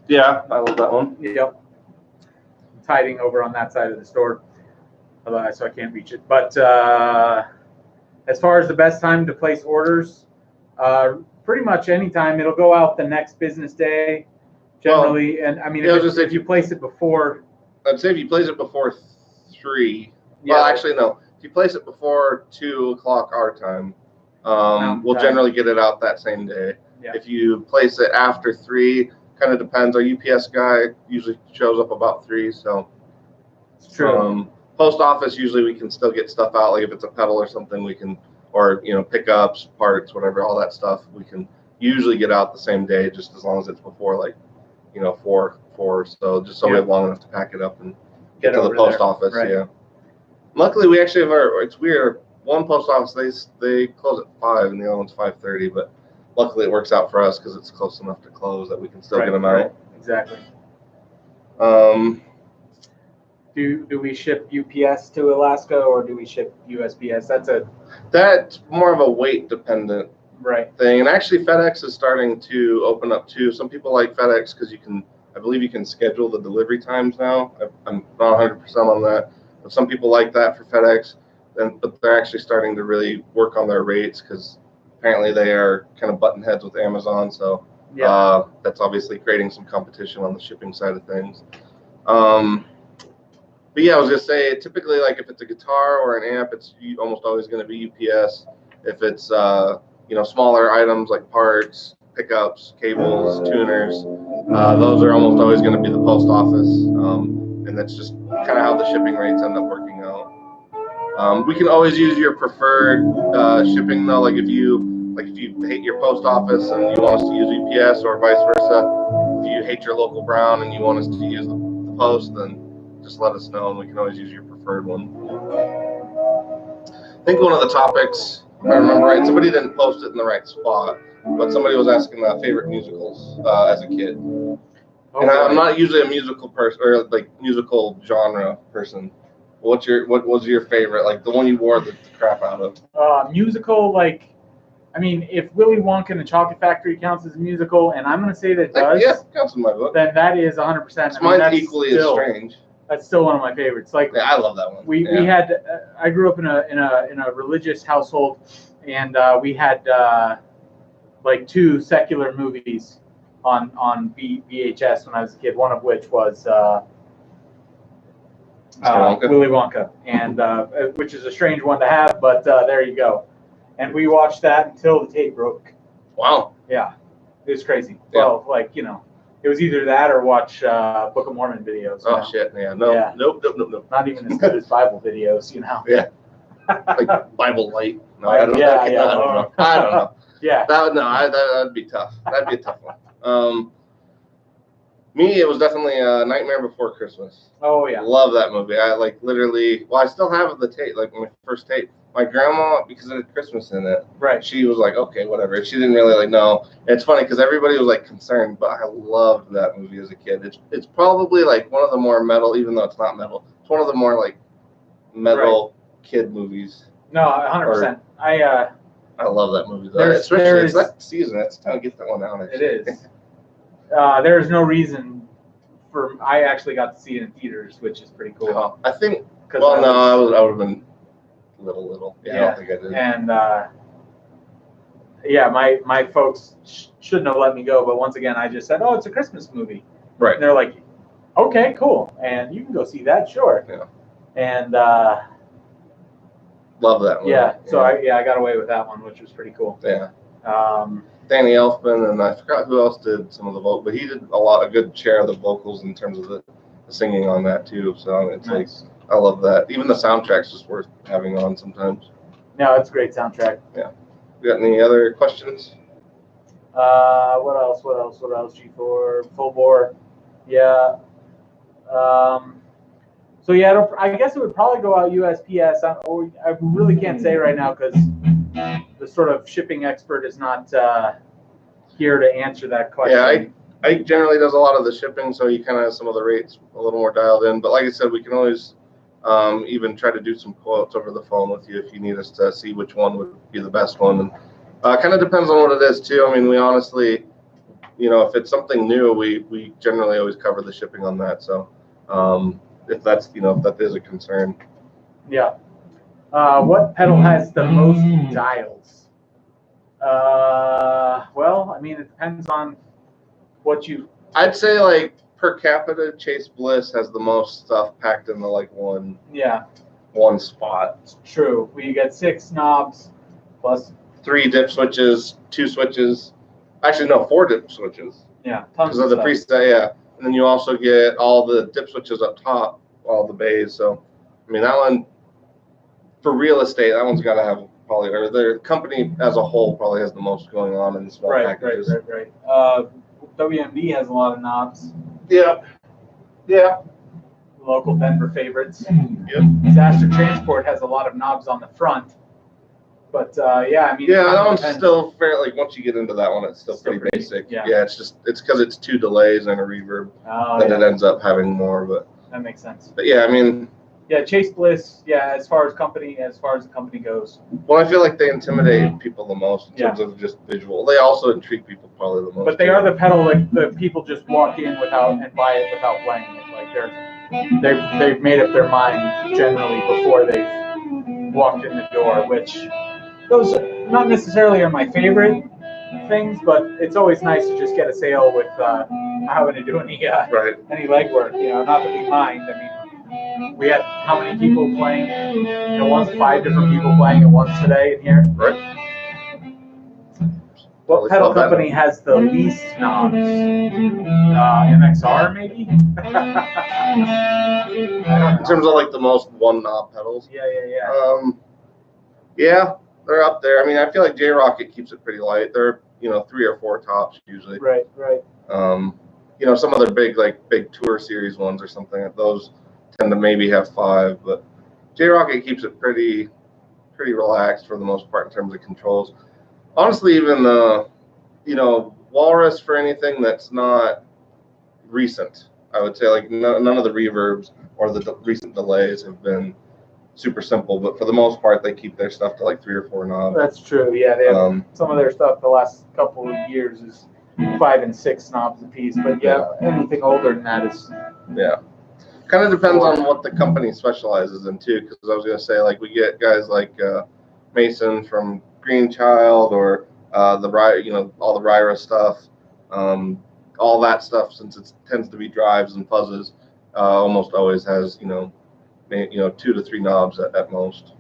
Speaker 1: yeah, I love that one.
Speaker 2: Yep. I'm tiding over on that side of the store, so I can't reach it. But as far as the best time to place orders, pretty much any time. It'll go out the next business day, generally. And I mean, if you place it before,
Speaker 1: I'd say if you place it before 3.
Speaker 2: Yeah.
Speaker 1: Well, actually, no. If you place it before 2 o'clock our time, we'll generally get it out that same day.
Speaker 2: Yeah.
Speaker 1: If you place it after 3, kind of depends. Our UPS guy usually shows up about 3, so
Speaker 2: It's true.
Speaker 1: Post office, usually we can still get stuff out. Like if it's a pedal or something, we can, or pickups, parts, whatever, all that stuff, we can usually get out the same day, just as long as it's before like 4, so just so we have long enough to pack it up and get to the post office. Right. Yeah. Luckily, we actually have it's weird. One post office, they close at 5 and the other one's 5:30, but luckily it works out for us because it's close enough to close that we can still get them out.
Speaker 2: Right. Exactly. Do we ship UPS to Alaska or do we ship USPS?
Speaker 1: That's more of a weight dependent thing. And actually FedEx is starting to open up too. Some people like FedEx because I believe you can schedule the delivery times now. I'm not 100% on that, but some people like that for FedEx. But they're actually starting to really work on their rates because apparently they are kind of button heads with Amazon. So that's obviously creating some competition on the shipping side of things. But yeah, I was gonna say typically like if it's a guitar or an amp, it's almost always going to be UPS. If it's smaller items like parts, pickups, cables, tuners, those are almost always going to be the post office, and that's just kind of how the shipping rates end up working out. We can always use your preferred shipping though. Like if you hate your post office and you want us to use UPS or vice versa, if you hate your local Brown and you want us to use the post, then just let us know and we can always use your preferred one. I think one of the topics, if I remember right, somebody didn't post it in the right spot, but somebody was asking favorite musicals as a kid. And I'm not usually a musical person or like musical genre person. What was your favorite? Like the one you wore the crap out of?
Speaker 2: Musical, if Willy Wonka and the Chocolate Factory counts as a musical, and I'm going to say that it does.
Speaker 1: Yeah, counts in my book.
Speaker 2: Then that is 100%.
Speaker 1: Mine's equally as strange.
Speaker 2: That's still one of my favorites.
Speaker 1: I love that one.
Speaker 2: We had. I grew up in a religious household, and we had 2 secular movies on VHS when I was a kid. One of which was Willy Wonka, and which is a strange one to have, but there you go. And we watched that until the tape broke.
Speaker 1: Wow.
Speaker 2: Yeah, it was crazy. Yeah. Well, it was either that or watch Book of Mormon videos.
Speaker 1: Shit, yeah. Nope.
Speaker 2: Not even as good as Bible videos,
Speaker 1: Yeah. Like Bible Light. No, I don't know. I don't know.
Speaker 2: Yeah.
Speaker 1: That'd be tough. That'd be a tough one. Me, it was definitely Nightmare Before Christmas.
Speaker 2: Oh yeah.
Speaker 1: Love that movie. I literally. Well, I still have the tape, like my first tape. My grandma, because it had Christmas in it, she was like, okay, whatever. She didn't really know. And it's funny because everybody was concerned, but I loved that movie as a kid. It's probably one of the more metal, even though it's not metal. It's one of the more metal kid movies.
Speaker 2: No, 100%. I
Speaker 1: love that movie though. Especially it's that season. It's time to get that one out. Actually.
Speaker 2: It is. There's no reason I actually got to see it in theaters, which is pretty cool.
Speaker 1: I think. Well, no, I would have been. Little. Yeah, I don't think I did.
Speaker 2: And my folks shouldn't have let me go, but once again, I just said, "Oh, it's a Christmas movie."
Speaker 1: Right.
Speaker 2: And they're like, "Okay, cool, and you can go see that, sure."
Speaker 1: Yeah.
Speaker 2: And
Speaker 1: love that one.
Speaker 2: Yeah. So I got away with that one, which was pretty cool.
Speaker 1: Yeah. Danny Elfman, and I forgot who else did some of the vocals, but he did a good share of the vocals in terms of the singing on that too. So it's
Speaker 2: nice.
Speaker 1: I love that. Even the soundtrack's just worth having on sometimes.
Speaker 2: No, it's a great soundtrack.
Speaker 1: Yeah. You got any other questions?
Speaker 2: What else? G4, full bore. Yeah. So yeah, I guess it would probably go out USPS. I really can't say right now because the sort of shipping expert is not here to answer that question.
Speaker 1: Yeah, Ike generally does a lot of the shipping, so he kind of has some of the rates a little more dialed in. But like I said, we can always even try to do some quotes over the phone with you if you need us to see which one would be the best one. And kind of depends on what it is too. I mean, we honestly, if it's something new, we generally always cover the shipping on that. So if that's if that is a concern.
Speaker 2: Yeah. What pedal has the most dials? Well, I mean, it depends on what you.
Speaker 1: I'd say per capita, Chase Bliss has the most stuff packed in the one.
Speaker 2: Yeah.
Speaker 1: One spot.
Speaker 2: It's true. We get 6 knobs plus
Speaker 1: 3 dip switches, 2 switches. Actually, no, 4 dip switches.
Speaker 2: Yeah.
Speaker 1: Because of the preset, yeah. And then you also get all the dip switches up top, all the bays. So, I mean, that one for real estate, that one's got to have probably, or their company as a whole probably has the most going on in the small packages.
Speaker 2: Right. WMD has a lot of knobs.
Speaker 1: Yeah.
Speaker 2: Local Denver favorites.
Speaker 1: Yep.
Speaker 2: Disaster Transport has a lot of knobs on the front. But yeah, I mean,
Speaker 1: that one's still fair. Like once you get into that one, it's still pretty basic.
Speaker 2: Yeah.
Speaker 1: It's because it's 2 delays and a reverb that it ends up having more. But
Speaker 2: that makes sense.
Speaker 1: But yeah, I mean.
Speaker 2: Yeah, Chase Bliss. Yeah, as far as the company goes.
Speaker 1: Well, I feel like they intimidate people the most in terms of just visual. They also intrigue people probably the most.
Speaker 2: But they are the pedal like the people just walk in without and buy it without playing it. Like they've made up their mind generally before they've walked in the door, which those not necessarily are my favorite things, but it's always nice to just get a sale with not having to do any legwork. Not that we mind. I mean, we had how many people playing? Once 5 different people playing at once today in here.
Speaker 1: Right.
Speaker 2: What pedal company has the least knobs? MXR maybe? I don't know.
Speaker 1: In terms of like the most one knob pedals.
Speaker 2: Yeah.
Speaker 1: Yeah, they're up there. I mean, I feel like J Rocket keeps it pretty light. They're 3 or 4 tops usually.
Speaker 2: Right.
Speaker 1: Some of their big tour series ones or something. Those tend to maybe have 5, but J Rocket keeps it pretty relaxed for the most part in terms of controls. Honestly, even Walrus for anything that's not recent, I would say like none of the reverbs or the recent delays have been super simple, but for the most part, they keep their stuff to like 3 or 4 knobs.
Speaker 2: That's true. Yeah, they have some of their stuff the last couple of years is 5 and 6 knobs a piece, but anything older than that is
Speaker 1: kind of depends on what the company specializes in too. Because I was gonna say like we get guys like Mason from Greenchild or all the Ryra stuff, all that stuff since it tends to be drives and fuzzes, almost always has 2 to 3 knobs at most.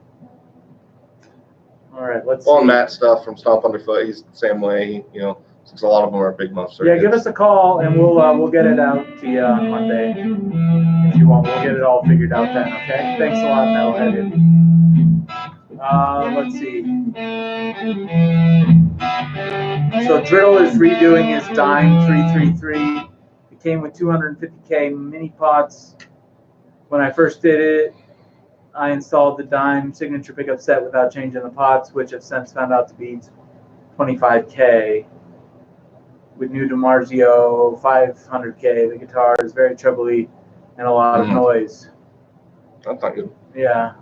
Speaker 2: All right, let's see.
Speaker 1: Matt stuff from Stomp Underfoot, he's the same way. Since a lot of them are big muffs.
Speaker 2: Yeah, give us a call and we'll get it out to you on Monday if you want. We'll get it all figured out then. Okay. Thanks a lot, Metalhead. Let's see. So Driddle is redoing his Dime 333. It came with 250K mini pots. When I first did it, I installed the Dime signature pickup set without changing the pots, which have since found out to be 25K. With new DiMarzio 500K, the guitar is very trebly and a lot of noise.
Speaker 1: That's not good.
Speaker 2: Yeah.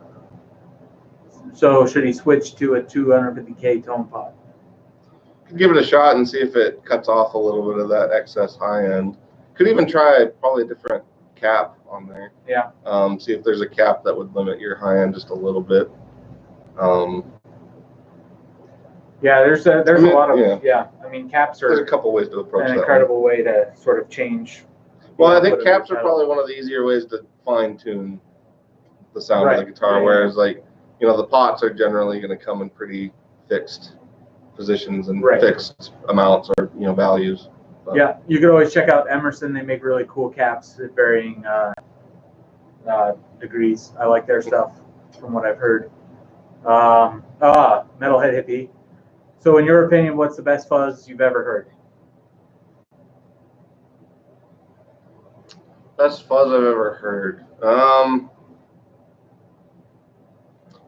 Speaker 2: So should he switch to a 250K tone pot?
Speaker 1: Give it a shot and see if it cuts off a little bit of that excess high end. Could even try probably a different cap on there.
Speaker 2: Yeah.
Speaker 1: See if there's a cap that would limit your high end just a little bit.
Speaker 2: Yeah, there's a lot of I mean, caps are
Speaker 1: there's a couple ways to approach
Speaker 2: an incredible way to sort of change.
Speaker 1: Well, I think caps are probably one of the easier ways to fine tune the sound of the guitar, whereas the pots are generally going to come in pretty fixed positions and fixed amounts or values. But.
Speaker 2: Yeah, you could always check out Emerson. They make really cool caps at varying degrees. I like their stuff from what I've heard. Metalhead Hippie. So in your opinion, what's the best fuzz you've ever heard?
Speaker 1: Best fuzz I've ever heard.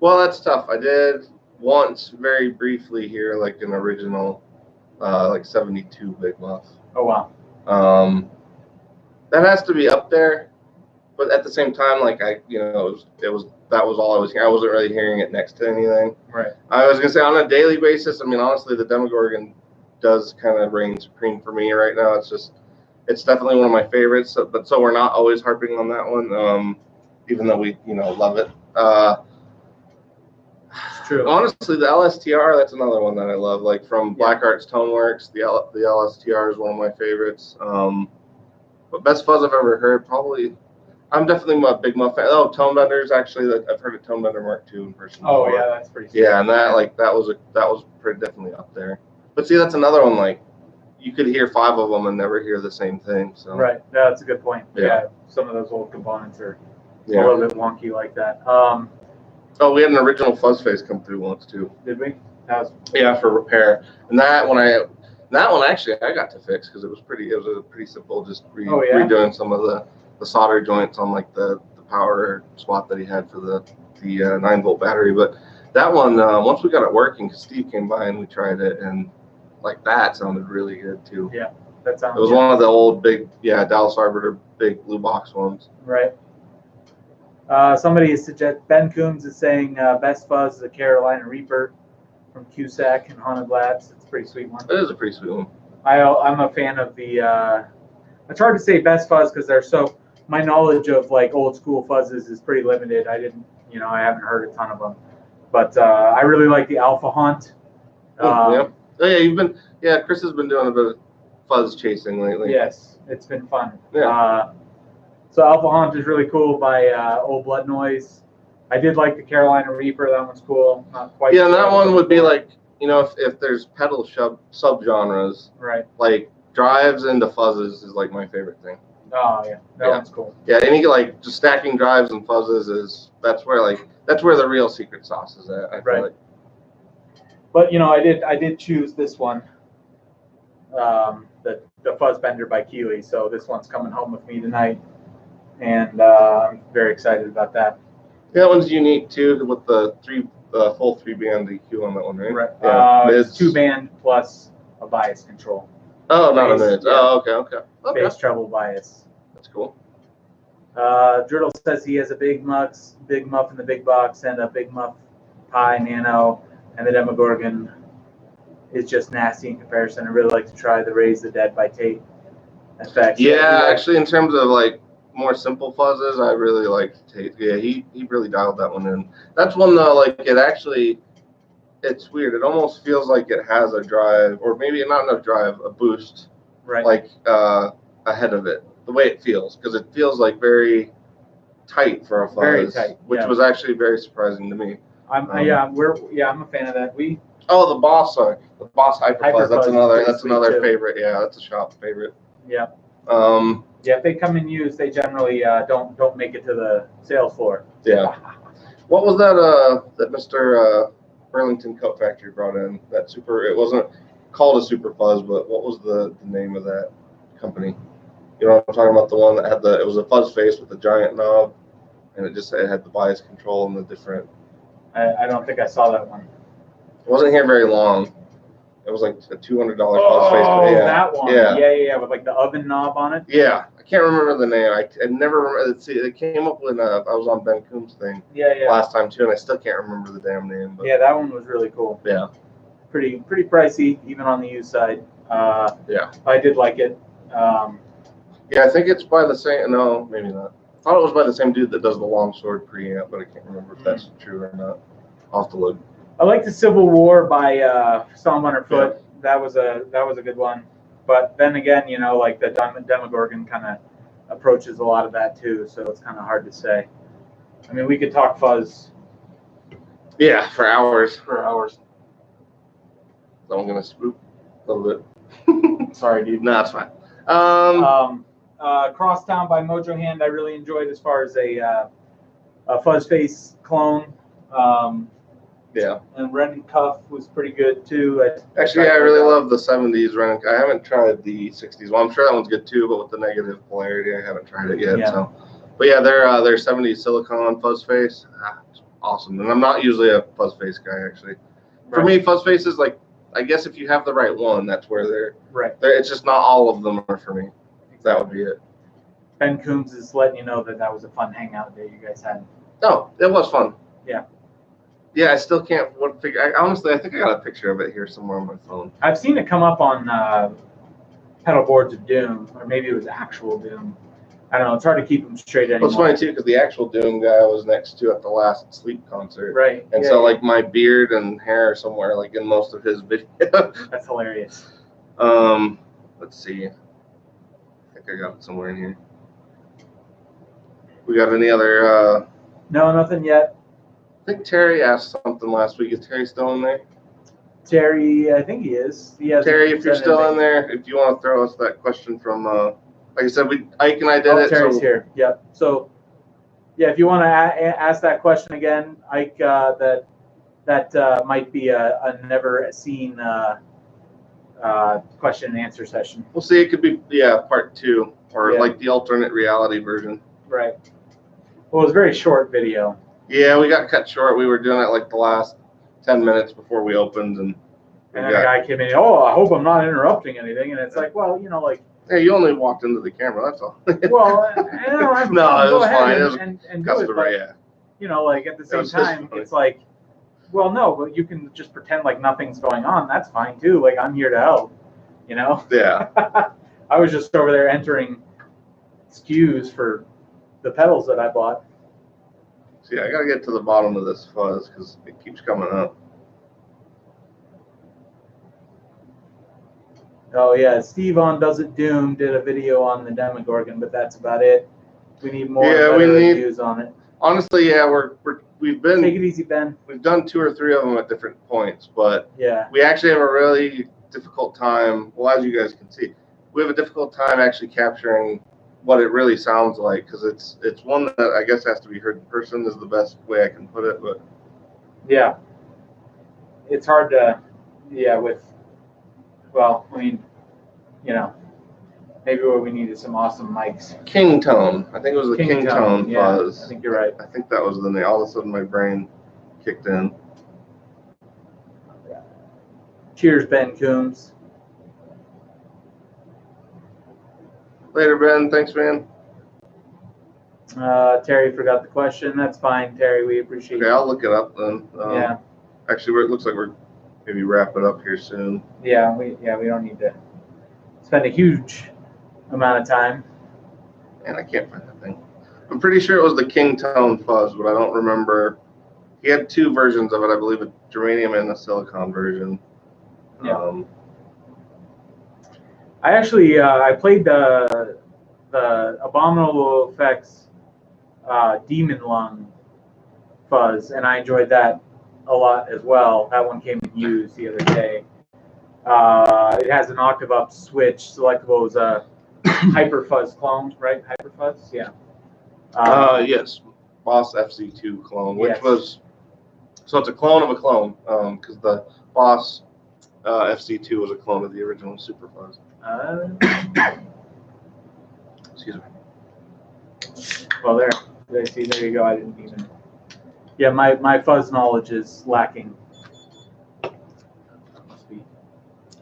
Speaker 1: Well, that's tough. I did once very briefly here, like an original, 72 Big Muff.
Speaker 2: Oh, wow.
Speaker 1: That has to be up there. But at the same time, that was all I was hearing. I wasn't really hearing it next to anything.
Speaker 2: Right.
Speaker 1: I was gonna say on a daily basis. I mean, honestly, the Demogorgon does kind of reign supreme for me right now. It's definitely one of my favorites. So we're not always harping on that one, even though we love it.
Speaker 2: It's true.
Speaker 1: Honestly, the LSTR, that's another one that I love. Like from Black Arts Toneworks, the LSTR is one of my favorites. But best fuzz I've ever heard, probably. I'm definitely a Big Muff fan. Oh, Tone Benders, actually, I've heard a Tone Bender Mark II in person.
Speaker 2: Oh, before. Yeah, that's pretty.
Speaker 1: Yeah, and that was pretty definitely up there. But see, that's another one. Like, you could hear 5 of them and never hear the same thing. So.
Speaker 2: Right. Yeah, that's a good point. Yeah, some of those old components are
Speaker 1: Yeah.
Speaker 2: a little bit wonky like that.
Speaker 1: Oh, we had an original fuzz face come through once too.
Speaker 2: Did we? That was
Speaker 1: for repair. And that one actually I got to fix because it was a pretty simple, just redoing some of the solder joints on like the power swap that he had for the 9-volt battery. But that one, once we got it working, Steve came by and we tried it, and like that sounded really good too.
Speaker 2: Yeah, that sounds.
Speaker 1: It was one of the old big, Dallas Arbiter big blue box ones.
Speaker 2: Right. Somebody suggests Ben Coombs is saying best fuzz is a Carolina Reaper from Cusack and Haunted Labs. It's a pretty sweet one.
Speaker 1: It is a pretty sweet one.
Speaker 2: I'm a fan of the. It's hard to say best fuzz because they're so. My knowledge of like old school fuzzes is pretty limited. I haven't heard a ton of them, but I really like the Alpha Haunt.
Speaker 1: Yeah. Oh yeah, Chris has been doing a bit of fuzz chasing lately.
Speaker 2: Yes, it's been fun.
Speaker 1: Yeah.
Speaker 2: So Alpha Haunt is really cool by Old Blood Noise. I did like the Carolina Reaper. That one's cool. Not quite.
Speaker 1: Yeah, and that one would be like, if there's pedal subgenres,
Speaker 2: right?
Speaker 1: Like drives into fuzzes is like my favorite thing.
Speaker 2: Oh yeah, that one's cool.
Speaker 1: Yeah, any like just stacking drives and fuzzes that's where the real secret sauce is at. I feel like.
Speaker 2: But I did choose this one, the Fuzz Bender by Keeley. So this one's coming home with me tonight, and I'm very excited about that.
Speaker 1: Yeah, that one's unique too, with the full 3-band EQ on that one, right?
Speaker 2: Right.
Speaker 1: Yeah.
Speaker 2: It's 2-band plus a bias control.
Speaker 1: Oh, not a mids. Yeah. Oh, okay.
Speaker 2: Bass treble bias.
Speaker 1: That's cool.
Speaker 2: Driddle says he has a big muff in the big box and a big muff Pi Nano, and the Demogorgon is just nasty in comparison. I really like to try the Raise the Dead by Tate. Effects.
Speaker 1: Yeah, actually, in terms of like more simple fuzzes, I really like Tate. Yeah, he really dialed that one in. That's one though, like it's weird. It almost feels like it has a drive, or maybe not enough drive, a boost,
Speaker 2: right?
Speaker 1: Like ahead of it. The way it feels, because it feels like very tight for a fuzz,
Speaker 2: very tight,
Speaker 1: which was actually very surprising to me.
Speaker 2: I'm a fan of that. The
Speaker 1: Boss Hyper Fuzz. That's another favorite. Yeah, that's a shop favorite.
Speaker 2: Yeah.
Speaker 1: Yeah,
Speaker 2: if they come in used, they generally don't make it to the sales floor.
Speaker 1: Yeah. What was that Mr. Burlington Coat Factory brought in? That super. It wasn't called a Super Fuzz, but what was the name of that company? You know what I'm talking about? The one that had it was a fuzz face with a giant knob, and it had the bias control and the different.
Speaker 2: I don't think I saw that one.
Speaker 1: It wasn't here very long. It was like a $200
Speaker 2: fuzz face. Oh,
Speaker 1: yeah.
Speaker 2: That one. Yeah, with like the oven knob on it.
Speaker 1: Yeah, I can't remember the name. I never remember. See, it came up when I was on Ben Coombs' thing. Last time too, and I still can't remember the damn name. But.
Speaker 2: Yeah, that one was really cool.
Speaker 1: Yeah.
Speaker 2: Pretty pricey, even on the used side.
Speaker 1: Yeah.
Speaker 2: I did like it.
Speaker 1: Yeah, I think it's by the same. No, maybe not. I thought it was by the same dude that does the Longsword preamp, but I can't remember if that's true or not. I'll have to look.
Speaker 2: I like the Civil War by Stomp Underfoot. Yeah. That was a good one. But then again, like the Demogorgon kind of approaches a lot of that too, so it's kind of hard to say. I mean, we could talk fuzz.
Speaker 1: Yeah, for hours. So I'm gonna swoop a little bit.
Speaker 2: Sorry, dude.
Speaker 1: No, it's fine.
Speaker 2: Crosstown by Mojo Hand, I really enjoyed as far as a fuzz face clone.
Speaker 1: Yeah.
Speaker 2: And Ren Cuff was pretty good too.
Speaker 1: Actually, I really love the 70s Ren. I haven't tried the 60s. Well, I'm sure that one's good too, but with the negative polarity, I haven't tried it yet. Yeah. So, but yeah, their 70s silicone fuzz face, it's awesome. And I'm not usually a fuzz face guy actually. For me, fuzz faces, like, I guess if you have the right one, that's where they're. It's just not all of them are for me. That would be it.
Speaker 2: Ben Coombs is letting you know that was a fun hangout day you guys had.
Speaker 1: Oh, it was fun.
Speaker 2: Yeah.
Speaker 1: Yeah, I still can't figure. Honestly, I think I got a picture of it here somewhere on my phone.
Speaker 2: I've seen it come up on pedal boards of Doom, or maybe it was actual Doom. I don't know. It's hard to keep them straight anymore.
Speaker 1: It's funny too because the actual Doom guy I was next to at the last Sleep concert.
Speaker 2: Right.
Speaker 1: And like my beard and hair are somewhere like in most of his videos.
Speaker 2: That's hilarious.
Speaker 1: Let's see. I think I got it somewhere in here. We got any other?
Speaker 2: No, nothing yet.
Speaker 1: I think Terry asked something last week. Is Terry still in there?
Speaker 2: Terry, I think he is.
Speaker 1: Terry, if you're still in there, if you want to throw us that question from, like I said, Ike and I did it.
Speaker 2: Terry's here. Yep. So Yeah, if you want to ask that question again, Ike, that might be a never seen question and answer session.
Speaker 1: We'll see. It could be part 2 or like the alternate reality version.
Speaker 2: Right. Well, it was a very short video.
Speaker 1: Yeah, we got cut short. We were doing it like the last 10 minutes before we opened, and
Speaker 2: then a guy came in. Oh, I hope I'm not interrupting anything. And it's like, well, like.
Speaker 1: Hey, you only walked into the camera. That's all.
Speaker 2: Well, no,
Speaker 1: it was fine. It was
Speaker 2: and
Speaker 1: customer,
Speaker 2: do it, but, like at the same time, it's like, well, no, but you can just pretend like nothing's going on. That's fine too. Like I'm here to help.
Speaker 1: Yeah.
Speaker 2: I was just over there entering SKUs for the pedals that I bought.
Speaker 1: See, I gotta get to the bottom of this fuzz because it keeps coming up.
Speaker 2: Oh yeah, Steve on Does It Doom did a video on the Demogorgon, but that's about it. We need more reviews on it.
Speaker 1: Honestly, yeah, we've been
Speaker 2: take it easy, Ben.
Speaker 1: We've done 2 or 3 of them at different points, but
Speaker 2: yeah,
Speaker 1: we actually have a really difficult time. Well, as you guys can see, we have a difficult time actually capturing what it really sounds like because it's one that I guess has to be heard in person is the best way I can put it. But
Speaker 2: yeah, it's hard to well, I mean, maybe we needed some awesome mics.
Speaker 1: King Tone. I think it was the King Tone fuzz.
Speaker 2: I think you're right.
Speaker 1: I think that was the name. All of a sudden my brain kicked in.
Speaker 2: Cheers, Ben Coombs.
Speaker 1: Later, Ben. Thanks, man.
Speaker 2: Terry forgot the question. That's fine, Terry. We appreciate it.
Speaker 1: Okay, I'll look it up then.
Speaker 2: Yeah.
Speaker 1: Actually, it looks like we're maybe wrap it up here soon.
Speaker 2: Yeah, we don't need to spend a huge amount of time.
Speaker 1: And I can't find that thing. I'm pretty sure it was the King Tone fuzz, but I don't remember. He had 2 versions of it, I believe, a germanium and a silicon version.
Speaker 2: Yeah. I actually I played the Abominable Effects Demon Lung fuzz, and I enjoyed that a lot as well. That one came in used the other day. It has an octave up switch, selectable as a Hyper Fuzz clone, right? Hyper Fuzz, yeah.
Speaker 1: Yes, Boss FC2 clone, which was so it's a clone of a clone because the Boss FC2 was a clone of the original Super Fuzz. Excuse me.
Speaker 2: Well, there you go. I didn't even. Yeah, my fuzz knowledge is lacking.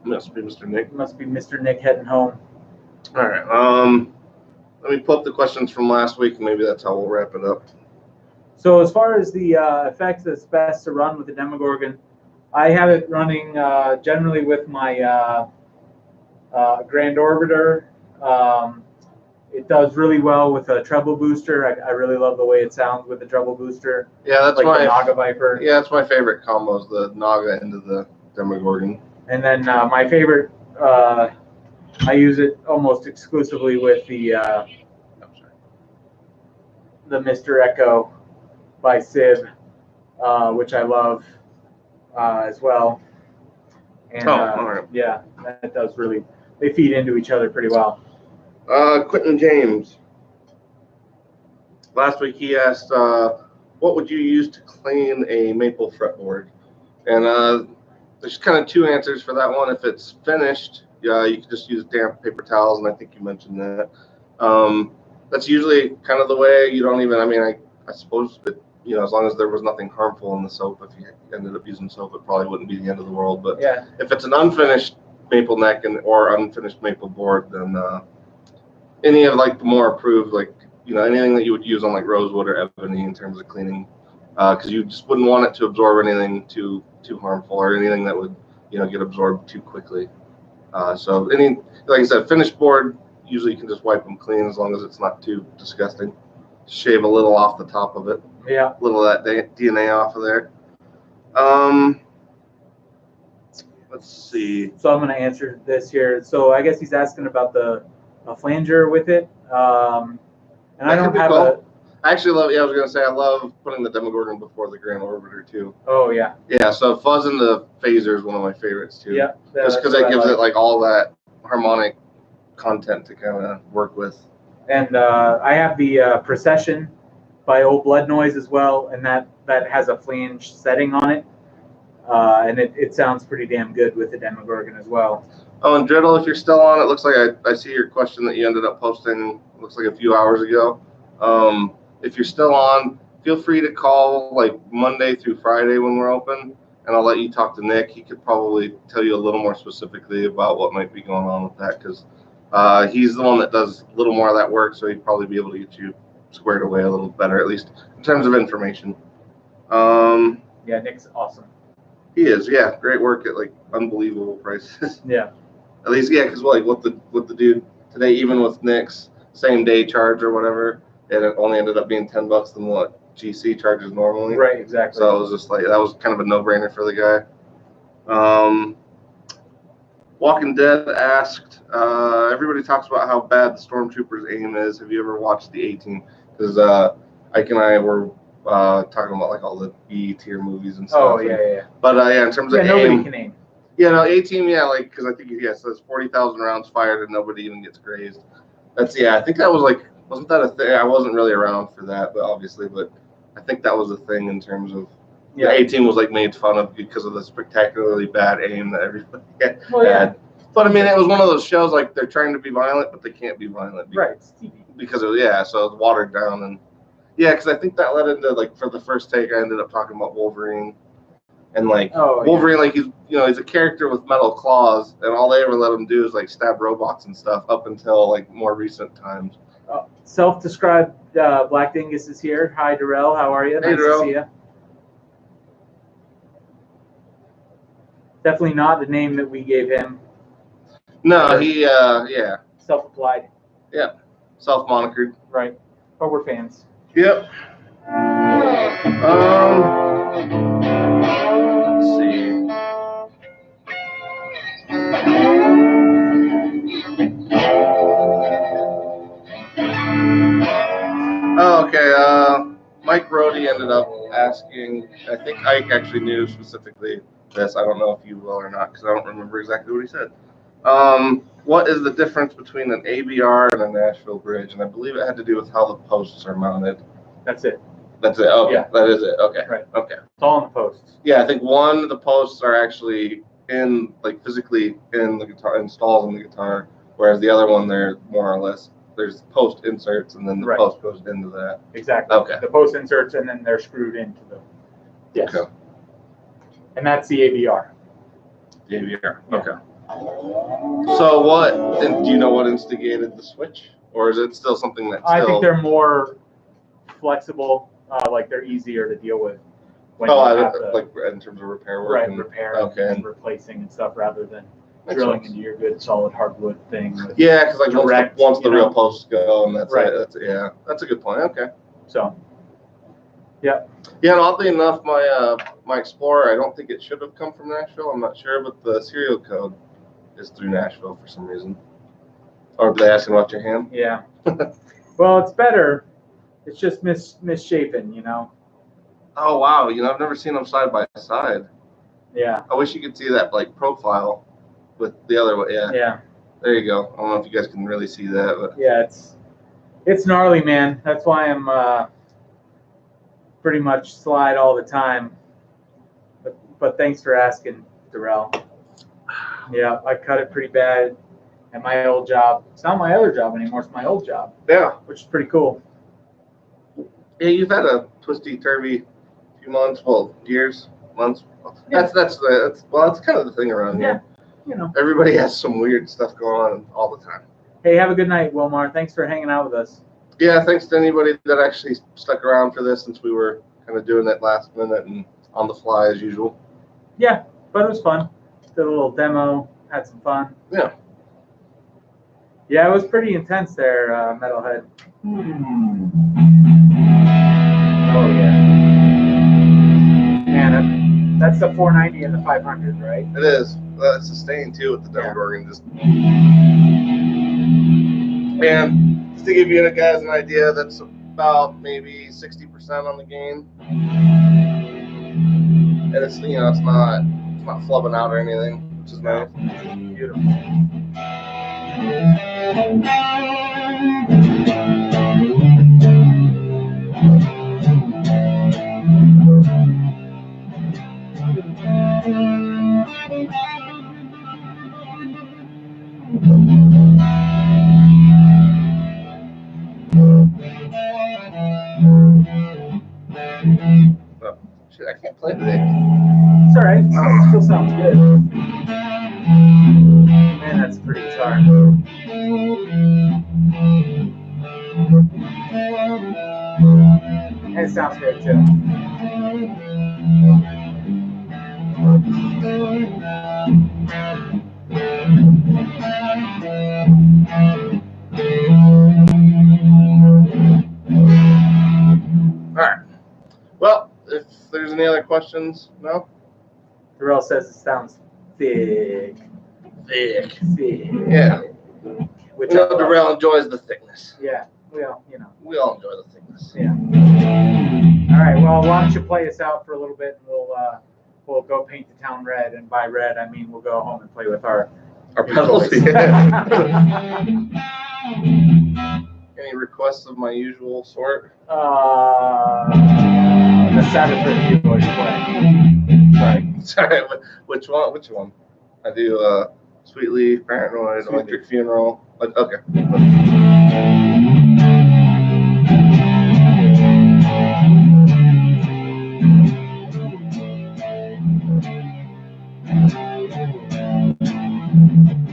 Speaker 1: Must be Mr. Nick.
Speaker 2: Must be Mr. Nick heading home.
Speaker 1: All right. Let me pull up the questions from last week. Maybe that's how we'll wrap it up. So
Speaker 2: as far as the effects that's best to run with the Demogorgon, I have it running generally with my Grand Orbiter. It does really well with a treble booster. I really love the way it sounds with the treble booster.
Speaker 1: Yeah, that's
Speaker 2: like
Speaker 1: my
Speaker 2: the Naga Viper.
Speaker 1: Yeah, that's my favorite combo is the Naga into the Demogorgon.
Speaker 2: And then my favorite, I use it almost exclusively with the Mr. Echo by Civ, which I love as well. And
Speaker 1: all right.
Speaker 2: Yeah, that does really. They feed into each other pretty well.
Speaker 1: Quentin James. Last week he asked, what would you use to clean a maple fretboard? And there's kind of 2 answers for that one. If it's finished, you can just use damp paper towels, and I think you mentioned that. That's usually kind of the way. You don't even, I suppose that, as long as there was nothing harmful in the soap, if you ended up using soap, it probably wouldn't be the end of the world. But
Speaker 2: yeah,
Speaker 1: if it's an unfinished maple neck or unfinished maple board, then any of like the more approved, like anything that you would use on like rosewood or ebony in terms of cleaning, because you just wouldn't want it to absorb anything too harmful or anything that would get absorbed too quickly. So like I said, finished board, usually you can just wipe them clean as long as it's not too disgusting. Shave a little off the top of it.
Speaker 2: Yeah.
Speaker 1: A little of that DNA off of there. Let's see.
Speaker 2: So I'm going to answer this here. So I guess he's asking about the flanger with it. And I don't have a.
Speaker 1: I actually love. Yeah, I was going to say I love putting the Demogorgon before the Grand Orbiter too.
Speaker 2: Oh yeah.
Speaker 1: Yeah. So fuzz in the phaser is one of my favorites too.
Speaker 2: Yeah.
Speaker 1: Just because it gives it like all that harmonic content to kind of work with.
Speaker 2: And I have the Procession by Old Blood Noise as well, and that has a flange setting on it, and it sounds pretty damn good with the Demogorgon as well.
Speaker 1: Oh, and Driddle, if you're still on, it looks like I see your question that you ended up posting, looks like a few hours ago. If you're still on, feel free to call like Monday through Friday when we're open, and I'll let you talk to Nick. He could probably tell you a little more specifically about what might be going on with that, because he's the one that does a little more of that work, so he'd probably be able to get you squared away a little better, at least in terms of information.
Speaker 2: Yeah, Nick's awesome.
Speaker 1: He is, yeah, great work at like unbelievable prices.
Speaker 2: Yeah.
Speaker 1: At least, yeah, because like what the dude today, even with Nick's same day charge or whatever, it only ended up being $10 than what GC charges normally.
Speaker 2: Right, exactly.
Speaker 1: So it was just like that was kind of a no-brainer for the guy. Walking Dead asked, everybody talks about how bad the Stormtroopers' aim is. Have you ever watched the A-Team? Because Ike and I were talking about like all the B-tier movies and stuff.
Speaker 2: Oh yeah.
Speaker 1: But yeah, in terms of
Speaker 2: nobody
Speaker 1: aim,
Speaker 2: can aim.
Speaker 1: yeah, no, A-Team, yeah, like because I think it says 40,000 rounds fired and nobody even gets grazed. That's I think that was like, wasn't that a thing? I wasn't really around for that, but obviously, but I think that was a thing in terms of the A-Team was like made fun of because of the spectacularly bad aim that everybody had.
Speaker 2: Well, yeah.
Speaker 1: But I mean, it was one of those shows like they're trying to be violent, but they can't be violent.
Speaker 2: Right, it's TV.
Speaker 1: Because of so it's watered down and because I think that led into like for the first take I ended up talking about Wolverine. And like Wolverine, like he's a character with metal claws, and all they ever let him do is like stab robots and stuff up until like more recent times.
Speaker 2: Self-described Black Dingus is here. Hi, Darrell. How are you?
Speaker 1: Hey,
Speaker 2: nice
Speaker 1: Darrell.
Speaker 2: to see you. Definitely not the name that we gave him.
Speaker 1: No, he
Speaker 2: Self-applied.
Speaker 1: Yeah, self-monikered.
Speaker 2: Right. But we're fans.
Speaker 1: Yep. Let's see. Oh, okay. Mike Brody ended up asking. I think Ike actually knew specifically this. I don't know if you will or not because I don't remember exactly what he said. What is the difference between an ABR and a Nashville bridge? And I believe it had to do with how the posts are mounted.
Speaker 2: That's it.
Speaker 1: That's it. Okay,
Speaker 2: Yeah.
Speaker 1: that is it. Okay.
Speaker 2: Right.
Speaker 1: Okay.
Speaker 2: It's all in the posts.
Speaker 1: Yeah, I think the posts are actually physically in the guitar, installed in the guitar, whereas the other one they're more or less there's post inserts and then the post goes into that.
Speaker 2: Exactly.
Speaker 1: Okay.
Speaker 2: The post inserts and then they're screwed into them. Yes.
Speaker 1: Okay.
Speaker 2: And that's the ABR.
Speaker 1: The ABR.
Speaker 2: Yeah.
Speaker 1: Okay. So do you know what instigated the switch, or is it still something that's
Speaker 2: I think they're more flexible, like they're easier to deal with. When
Speaker 1: like in terms of repair work.
Speaker 2: Right, repair and replacing and stuff rather than drilling into your good solid hardwood thing.
Speaker 1: Yeah, because like once the real posts go, and that's it. That's a good point. Okay.
Speaker 2: So. Yeah.
Speaker 1: Yeah, and oddly enough, my Explorer, I don't think it should have come from Nashville. I'm not sure, but the serial code is through Nashville for some reason. Or are they asking about your hand?
Speaker 2: Yeah. Well, it's better. It's just misshapen, you know.
Speaker 1: Oh wow! I've never seen them side by side.
Speaker 2: Yeah.
Speaker 1: I wish you could see that like profile with the other one. Yeah.
Speaker 2: Yeah.
Speaker 1: There you go. I don't know if you guys can really see that, but
Speaker 2: yeah, it's gnarly, man. That's why I'm pretty much slide all the time. But thanks for asking, Darrell. Yeah, I cut it pretty bad at my old job. It's not my other job anymore. It's my old job.
Speaker 1: Yeah.
Speaker 2: Which is pretty cool.
Speaker 1: Yeah, you've had a twisty turvy few months, years, months.
Speaker 2: Yeah.
Speaker 1: That's kind of the thing around here.
Speaker 2: Yeah.
Speaker 1: Everybody has some weird stuff going on all the time.
Speaker 2: Hey, have a good night, Wilmar. Thanks for hanging out with us.
Speaker 1: Yeah, thanks to anybody that actually stuck around for this since we were kind of doing it last minute and on the fly as usual.
Speaker 2: Yeah, but it was fun. Did a little demo, had some fun.
Speaker 1: Yeah.
Speaker 2: Yeah, it was pretty intense there, Metalhead. Oh, yeah. Man, that's the 490 and the 500, right?
Speaker 1: It is. It's sustained too with the Demogorgon. And just to give you guys an idea, that's about maybe 60% on the game. And it's it's not flubbing out or anything, which is nice.
Speaker 2: Beautiful.
Speaker 1: Shit, I can't play today.
Speaker 2: It's all right. It still sounds good. Man, that's a pretty guitar. And it sounds good too.
Speaker 1: All right. Well, if there's any other questions, no?
Speaker 2: Darrell says it sounds thick.
Speaker 1: Thick.
Speaker 2: Thick.
Speaker 1: Yeah.
Speaker 2: Which
Speaker 1: You know, Darrell enjoys the thickness.
Speaker 2: Yeah. Well, you know.
Speaker 1: We all enjoy the thickness.
Speaker 2: Yeah. All right. Well, why don't you play us out for a little bit, and we'll go paint the town red, and by red I mean we'll go home and play with our
Speaker 1: pedals.
Speaker 2: toys.
Speaker 1: Yeah. Any requests of my usual sort?
Speaker 2: The Sabbath review boys play.
Speaker 1: Sorry. Which one? Which one? I do Sweet Leaf, Paranoid,
Speaker 2: Sweet
Speaker 1: Electric
Speaker 2: Leaf.
Speaker 1: Funeral. Okay.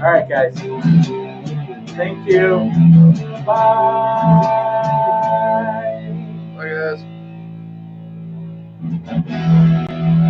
Speaker 2: All right, guys. Thank you. Bye.
Speaker 1: Bye, guys.